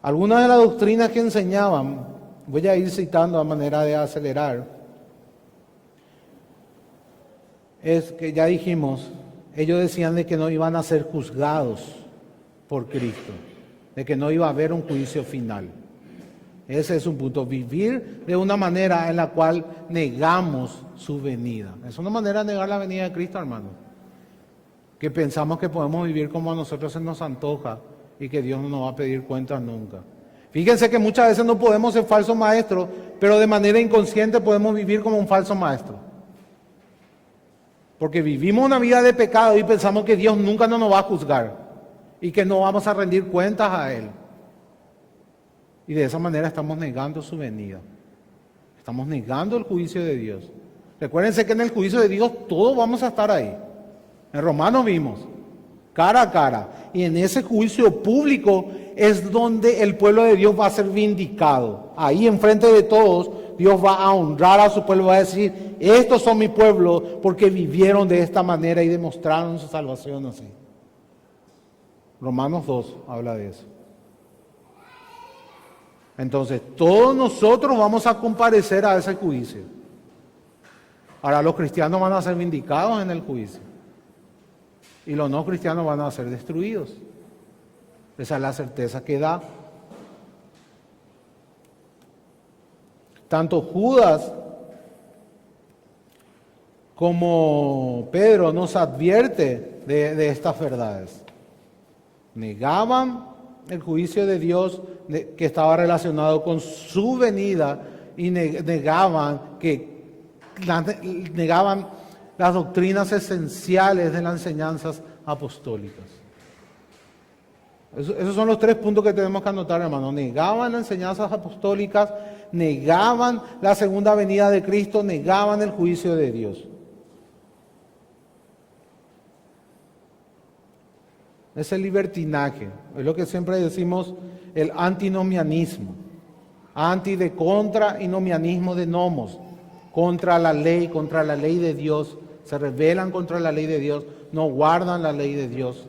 Speaker 1: Algunas de las doctrinas que enseñaban, voy a ir citando a manera de acelerar, es que ya dijimos, ellos decían de que no iban a ser juzgados por Cristo, de que no iba a haber un juicio final. Ese es un punto, vivir de una manera en la cual negamos su venida. Es una manera de negar la venida de Cristo, hermano. Que pensamos que podemos vivir como a nosotros se nos antoja y que Dios no nos va a pedir cuentas nunca. Fíjense que muchas veces no podemos ser falsos maestros, pero de manera inconsciente podemos vivir como un falso maestro. Porque vivimos una vida de pecado y pensamos que Dios nunca nos va a juzgar y que no vamos a rendir cuentas a Él. Y de esa manera estamos negando su venida. Estamos negando el juicio de Dios. Recuérdense que en el juicio de Dios todos vamos a estar ahí. En Romanos vimos, cara a cara. Y en ese juicio público es donde el pueblo de Dios va a ser vindicado. Ahí enfrente de todos, Dios va a honrar a su pueblo, va a decir, estos son mi pueblo porque vivieron de esta manera y demostraron su salvación así. Romanos 2 habla de eso. Entonces, todos nosotros vamos a comparecer a ese juicio. Ahora, los cristianos van a ser vindicados en el juicio. Y los no cristianos van a ser destruidos. Esa es la certeza que da. Tanto Judas como Pedro nos advierte de estas verdades. Negaban el juicio de Dios que estaba relacionado con su venida y negaban las doctrinas esenciales de las enseñanzas apostólicas. Esos son los 3 puntos que tenemos que anotar, hermano. Negaban las enseñanzas apostólicas, negaban la segunda venida de Cristo, negaban el juicio de Dios. Es el libertinaje, es lo que siempre decimos, el antinomianismo. Anti de contra y nomianismo de nomos. Contra la ley de Dios. Se rebelan contra la ley de Dios, no guardan la ley de Dios.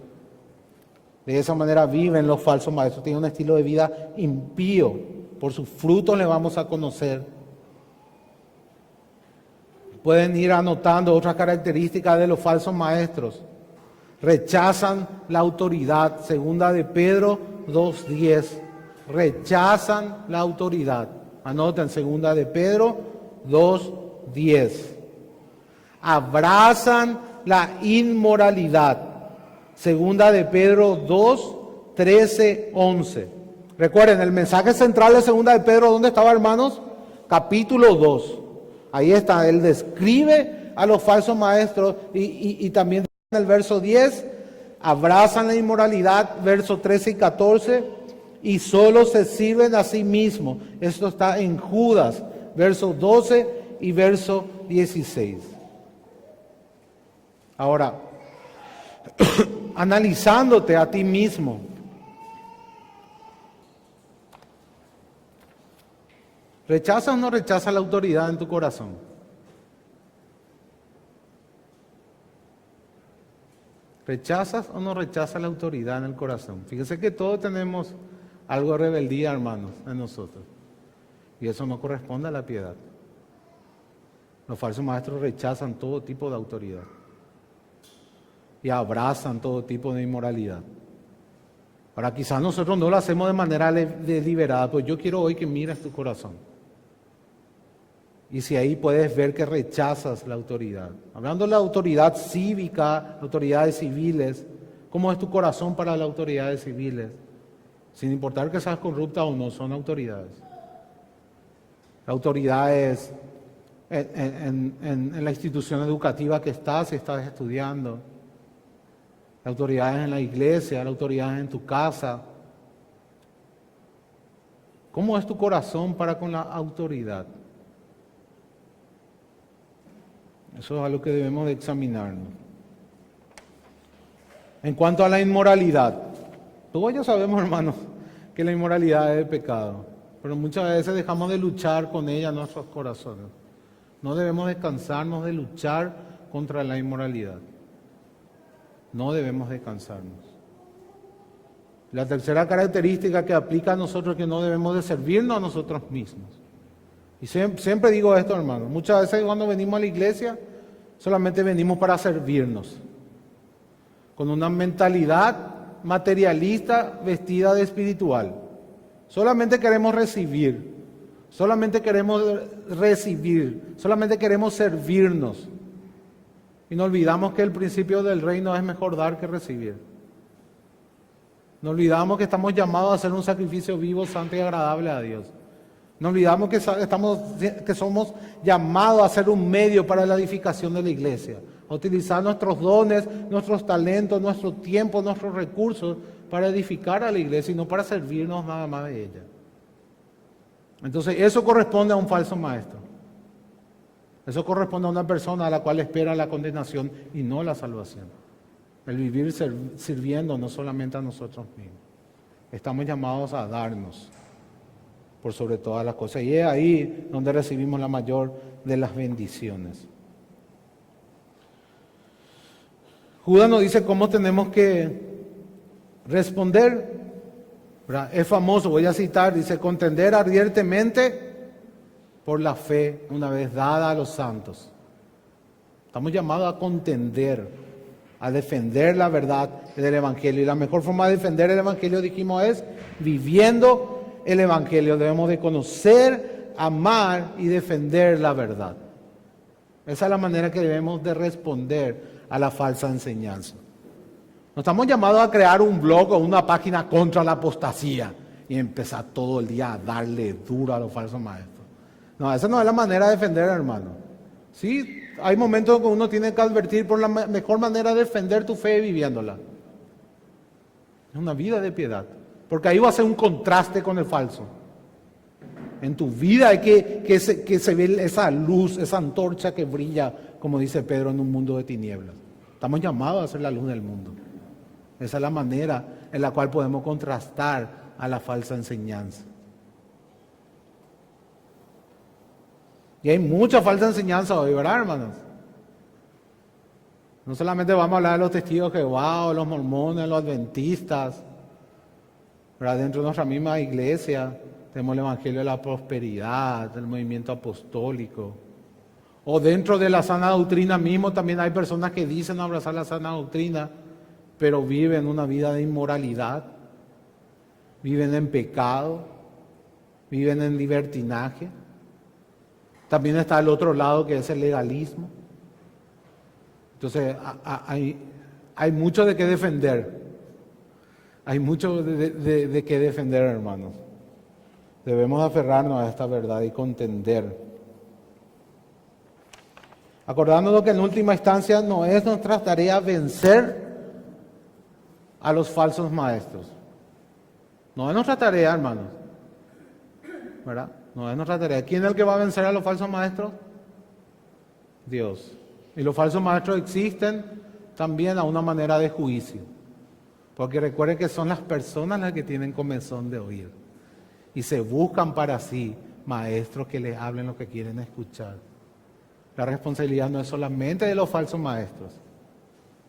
Speaker 1: De esa manera viven los falsos maestros, tienen un estilo de vida impío. Por sus frutos le vamos a conocer. Pueden ir anotando otras características de los falsos maestros. Rechazan la autoridad, segunda de Pedro 2:10. Rechazan la autoridad. Anoten, segunda de Pedro 2:10. Abrazan la inmoralidad. Segunda de Pedro 2:13-11. Recuerden, el mensaje central de segunda de Pedro, ¿dónde estaba, hermanos? Capítulo 2. Ahí está, él describe a los falsos maestros y también en el verso 10, abrazan la inmoralidad, verso 13 y 14, y solo se sirven a sí mismos. Esto está en Judas, verso 12 y verso 16. Ahora, analizándote a ti mismo, ¿rechazas o no rechazas la autoridad en tu corazón? ¿Rechazas o no rechazas la autoridad en el corazón? Fíjense que todos tenemos algo de rebeldía, hermanos, en nosotros. Y eso no corresponde a la piedad. Los falsos maestros rechazan todo tipo de autoridad. Y abrazan todo tipo de inmoralidad. Ahora, quizás nosotros no lo hacemos de manera deliberada, pero yo quiero hoy que mires tu corazón. Y si ahí puedes ver que rechazas la autoridad. Hablando de la autoridad cívica, autoridades civiles, ¿cómo es tu corazón para las autoridades civiles? Sin importar que seas corrupta o no, son autoridades. Autoridades en la institución educativa que estás, si estás estudiando. Autoridades en la iglesia, autoridades en tu casa. ¿Cómo es tu corazón para con la autoridad? Eso es algo que debemos de examinarnos. En cuanto a la inmoralidad, todos ya sabemos, hermanos, que la inmoralidad es pecado, pero muchas veces dejamos de luchar con ella en nuestros corazones. No debemos descansarnos de luchar contra la inmoralidad. No debemos descansarnos. La tercera característica que aplica a nosotros es que no debemos de servirnos a nosotros mismos. Y siempre digo esto, hermano. Muchas veces cuando venimos a la iglesia, solamente venimos para servirnos. Con una mentalidad materialista vestida de espiritual. Solamente queremos recibir. Solamente queremos servirnos. Y no olvidamos que el principio del reino es mejor dar que recibir. No olvidamos que estamos llamados a hacer un sacrificio vivo, santo y agradable a Dios. No olvidamos que somos llamados a ser un medio para la edificación de la iglesia. A utilizar nuestros dones, nuestros talentos, nuestro tiempo, nuestros recursos para edificar a la iglesia y no para servirnos nada más de ella. Entonces eso corresponde a un falso maestro. Eso corresponde a una persona a la cual espera la condenación y no la salvación. El vivir sirviendo no solamente a nosotros mismos. Estamos llamados a darnos por sobre todas las cosas. Y es ahí donde recibimos la mayor de las bendiciones. Judas nos dice cómo tenemos que responder. ¿Verdad? Es famoso, voy a citar, dice, contender ardientemente por la fe una vez dada a los santos. Estamos llamados a contender, a defender la verdad del Evangelio. Y la mejor forma de defender el Evangelio, dijimos, es viviendo el Evangelio. Debemos de conocer, amar y defender la verdad. Esa es la manera que debemos de responder a la falsa enseñanza. No estamos llamados a crear un blog o una página contra la apostasía y empezar todo el día a darle duro a los falsos maestros. No, esa no es la manera de defender, hermano. Sí, hay momentos que uno tiene que advertir por la mejor manera de defender tu fe viviéndola. Es una vida de piedad, porque ahí va a ser un contraste con el falso. En tu vida hay que se ve esa luz, esa antorcha que brilla, como dice Pedro, en un mundo de tinieblas. Estamos llamados a ser la luz del mundo. Esa es la manera en la cual podemos contrastar a la falsa enseñanza. Y hay mucha falsa enseñanza hoy, ¿verdad, hermanos? No solamente vamos a hablar de los testigos de Jehová, los mormones, los adventistas, ¿verdad? Dentro de nuestra misma iglesia tenemos el Evangelio de la Prosperidad, del movimiento apostólico. O dentro de la sana doctrina mismo también hay personas que dicen abrazar la sana doctrina, pero viven una vida de inmoralidad, viven en pecado, viven en libertinaje. También está el otro lado que es el legalismo. Entonces hay mucho de qué defender. Hay mucho de qué defender, hermanos. Debemos aferrarnos a esta verdad y contender. Acordándonos que en última instancia no es nuestra tarea vencer a los falsos maestros. No es nuestra tarea, hermanos. ¿Verdad? No es nuestra tarea. ¿Quién es el que va a vencer a los falsos maestros? Dios. Y los falsos maestros existen también a una manera de juicio. Porque recuerden que son las personas las que tienen comezón de oír. Y se buscan para sí maestros que les hablen lo que quieren escuchar. La responsabilidad no es solamente de los falsos maestros.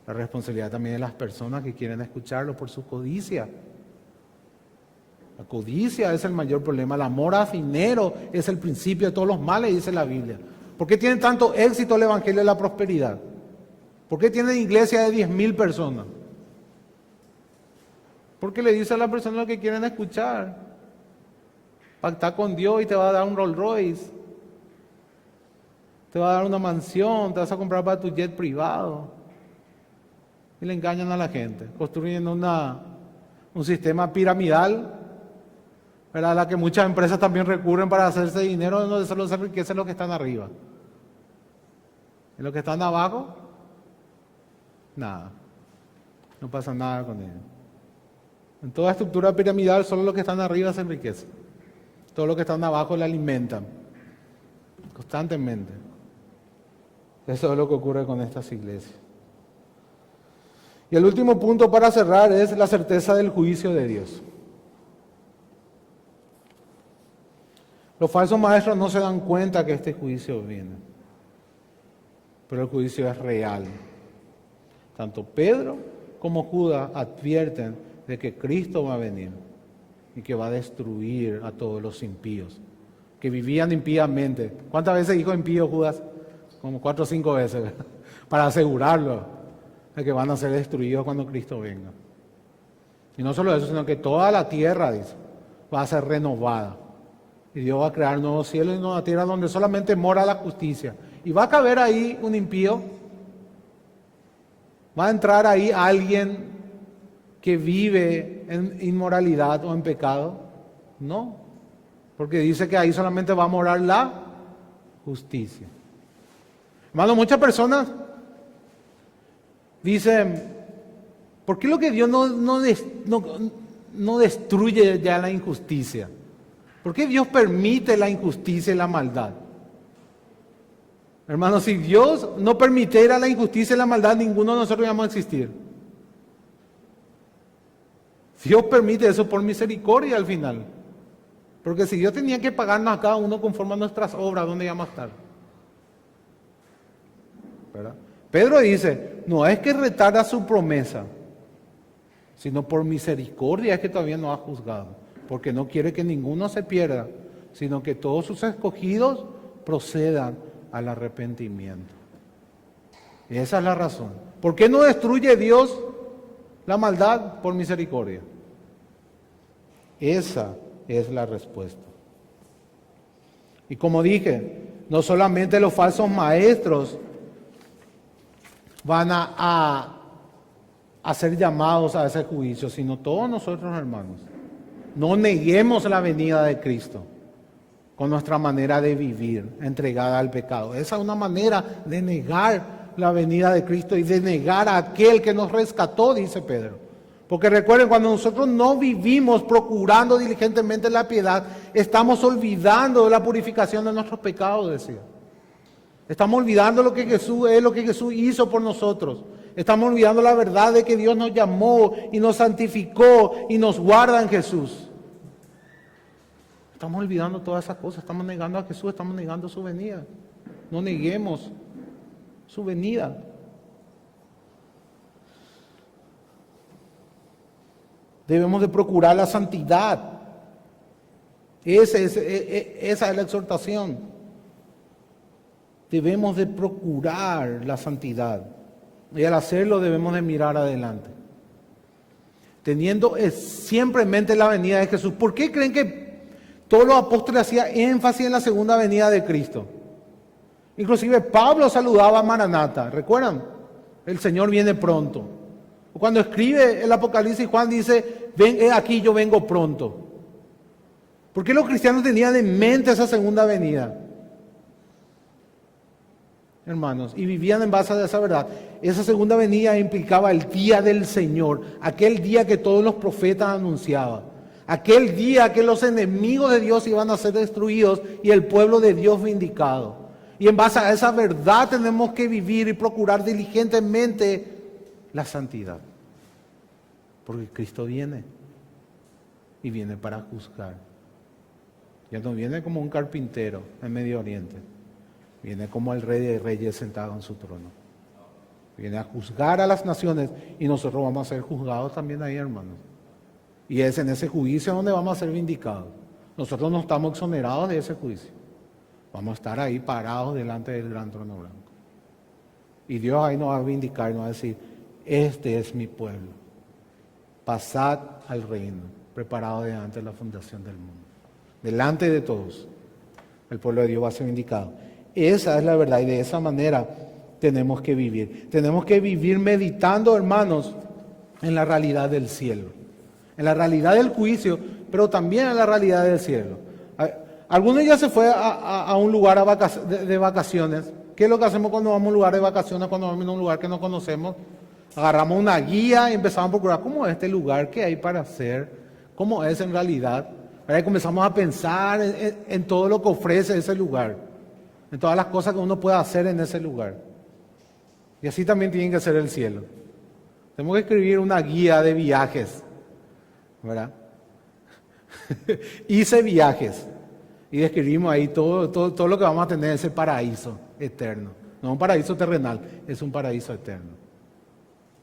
Speaker 1: La responsabilidad también de las personas que quieren escucharlo por su codicia. La codicia es el mayor problema. El amor a dinero es el principio de todos los males, dice la Biblia. ¿Por qué tiene tanto éxito el Evangelio de la Prosperidad? ¿Por qué tiene iglesia de 10,000 personas? Porque le dice a la persona lo que quieren escuchar. Pacta con Dios y te va a dar un Rolls Royce. Te va a dar una mansión, te vas a comprar para tu jet privado. Y le engañan a la gente, construyendo un sistema piramidal, ¿verdad? A la que muchas empresas también recurren para hacerse dinero, donde solo se enriquecen los que están arriba. Y los que están abajo, nada. No pasa nada con ellos. En toda estructura piramidal, solo los que están arriba se enriquecen. Todo lo que están abajo le alimentan constantemente. Eso es lo que ocurre con estas iglesias. Y el último punto para cerrar es la certeza del juicio de Dios. Los falsos maestros no se dan cuenta que este juicio viene, pero el juicio es real. Tanto Pedro como Judas advierten de que Cristo va a venir y que va a destruir a todos los impíos, que vivían impíamente. ¿Cuántas veces dijo impío Judas? Como 4 o 5 veces, ¿verdad? Para asegurarlo de que van a ser destruidos cuando Cristo venga. Y no solo eso, sino que toda la tierra, dice, va a ser renovada. Y Dios va a crear nuevos cielos y nueva tierra donde solamente mora la justicia. Y va a caber ahí un impío. Va a entrar ahí alguien que vive en inmoralidad o en pecado. No, porque dice que ahí solamente va a morar la justicia. Hermano, muchas personas dicen, ¿por qué lo que Dios no destruye ya la injusticia? ¿Por qué Dios permite la injusticia y la maldad? Hermano, si Dios no permitiera la injusticia y la maldad, ninguno de nosotros íbamos a existir. Dios permite eso por misericordia al final. Porque si Dios tenía que pagarnos a cada uno conforme a nuestras obras, ¿dónde íbamos a estar? ¿Verdad? Pedro dice, no es que retarda su promesa, sino por misericordia es que todavía no ha juzgado. Porque no quiere que ninguno se pierda, sino que todos sus escogidos procedan al arrepentimiento. Y esa es la razón. ¿Por qué no destruye Dios la maldad? Por misericordia. Esa es la respuesta. Y como dije, no solamente los falsos maestros van a ser llamados a ese juicio, sino todos nosotros, hermanos. No neguemos la venida de Cristo con nuestra manera de vivir, entregada al pecado. Esa es una manera de negar la venida de Cristo y de negar a aquel que nos rescató, dice Pedro. Porque recuerden, cuando nosotros no vivimos procurando diligentemente la piedad, estamos olvidando de la purificación de nuestros pecados, decía. Estamos olvidando lo que Jesús hizo por nosotros. Estamos olvidando la verdad de que Dios nos llamó y nos santificó y nos guarda en Jesús. Estamos olvidando todas esas cosas, estamos negando a Jesús, estamos negando su venida. No neguemos su venida. Debemos de procurar la santidad. Esa es la exhortación. Debemos de procurar la santidad. Y al hacerlo debemos de mirar adelante. Teniendo siempre en mente la venida de Jesús. ¿Por qué creen que todos los apóstoles hacían énfasis en la segunda venida de Cristo? Inclusive Pablo saludaba a Maranata. ¿Recuerdan? El Señor viene pronto. Cuando escribe el Apocalipsis, Juan dice, ven aquí, yo vengo pronto. ¿Por qué los cristianos tenían en mente esa segunda venida? Hermanos, y vivían en base a esa verdad. Esa segunda venida implicaba el día del Señor, aquel día que todos los profetas anunciaban, aquel día que los enemigos de Dios iban a ser destruidos y el pueblo de Dios vindicado. Y en base a esa verdad tenemos que vivir y procurar diligentemente la santidad. Porque Cristo viene y viene para juzgar. Ya no viene como un carpintero en Medio Oriente. Viene como el Rey de Reyes sentado en su trono. Viene a juzgar a las naciones y nosotros vamos a ser juzgados también ahí, hermanos. Y es en ese juicio donde vamos a ser vindicados. Nosotros no estamos exonerados de ese juicio. Vamos a estar ahí parados delante del gran trono blanco. Y Dios ahí nos va a vindicar y nos va a decir, este es mi pueblo. Pasad al reino, preparado delante de la fundación del mundo. Delante de todos, el pueblo de Dios va a ser vindicado. Esa es la verdad y de esa manera tenemos que vivir. Tenemos que vivir meditando, hermanos, en la realidad del cielo. En la realidad del juicio, pero también en la realidad del cielo. Algunos ya se fue a un lugar de vacaciones. ¿Qué es lo que hacemos cuando vamos a un lugar de vacaciones, cuando vamos a un lugar que no conocemos? Agarramos una guía y empezamos a procurar cómo es este lugar, qué hay para hacer, cómo es en realidad. Ahora comenzamos a pensar en todo lo que ofrece ese lugar, en todas las cosas que uno puede hacer en ese lugar. Y así también tiene que ser el cielo. Tenemos que escribir una guía de viajes, ¿verdad? Hice viajes y describimos ahí todo lo que vamos a tener, ese paraíso eterno. No un paraíso terrenal, es un paraíso eterno.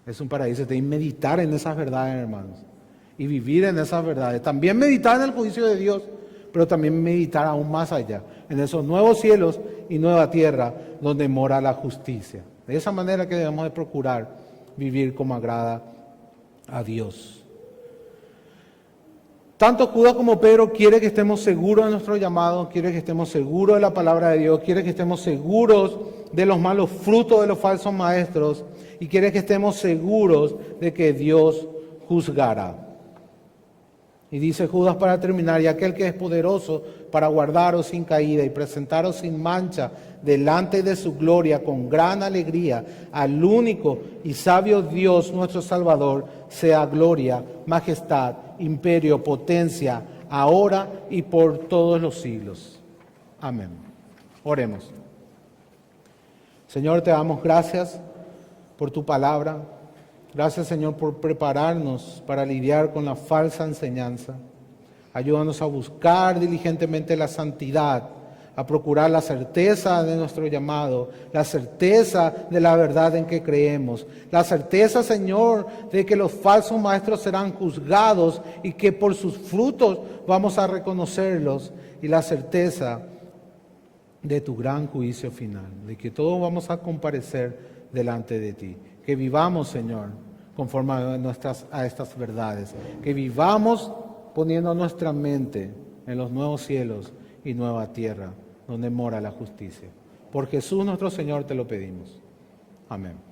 Speaker 1: Es un paraíso, de meditar en esas verdades, hermanos, y vivir en esas verdades. También meditar en el juicio de Dios, pero también meditar aún más allá, en esos nuevos cielos y nueva tierra donde mora la justicia. De esa manera que debemos de procurar vivir como agrada a Dios. Tanto Judas como Pedro quiere que estemos seguros de nuestro llamado, quiere que estemos seguros de la palabra de Dios, quiere que estemos seguros de los malos frutos de los falsos maestros y quiere que estemos seguros de que Dios juzgará. Y dice Judas para terminar, y aquel que es poderoso para guardaros sin caída y presentaros sin mancha delante de su gloria con gran alegría, al único y sabio Dios nuestro Salvador, sea gloria, majestad, imperio, potencia, ahora y por todos los siglos. Amén. Oremos. Señor, te damos gracias por tu palabra. Gracias, Señor, por prepararnos para lidiar con la falsa enseñanza. Ayúdanos a buscar diligentemente la santidad, a procurar la certeza de nuestro llamado, la certeza de la verdad en que creemos, la certeza, Señor, de que los falsos maestros serán juzgados y que por sus frutos vamos a reconocerlos, y la certeza de tu gran juicio final, de que todos vamos a comparecer delante de ti. Que vivamos, Señor, conforme a estas verdades. Que vivamos poniendo nuestra mente en los nuevos cielos y nueva tierra, donde mora la justicia. Por Jesús nuestro Señor te lo pedimos. Amén.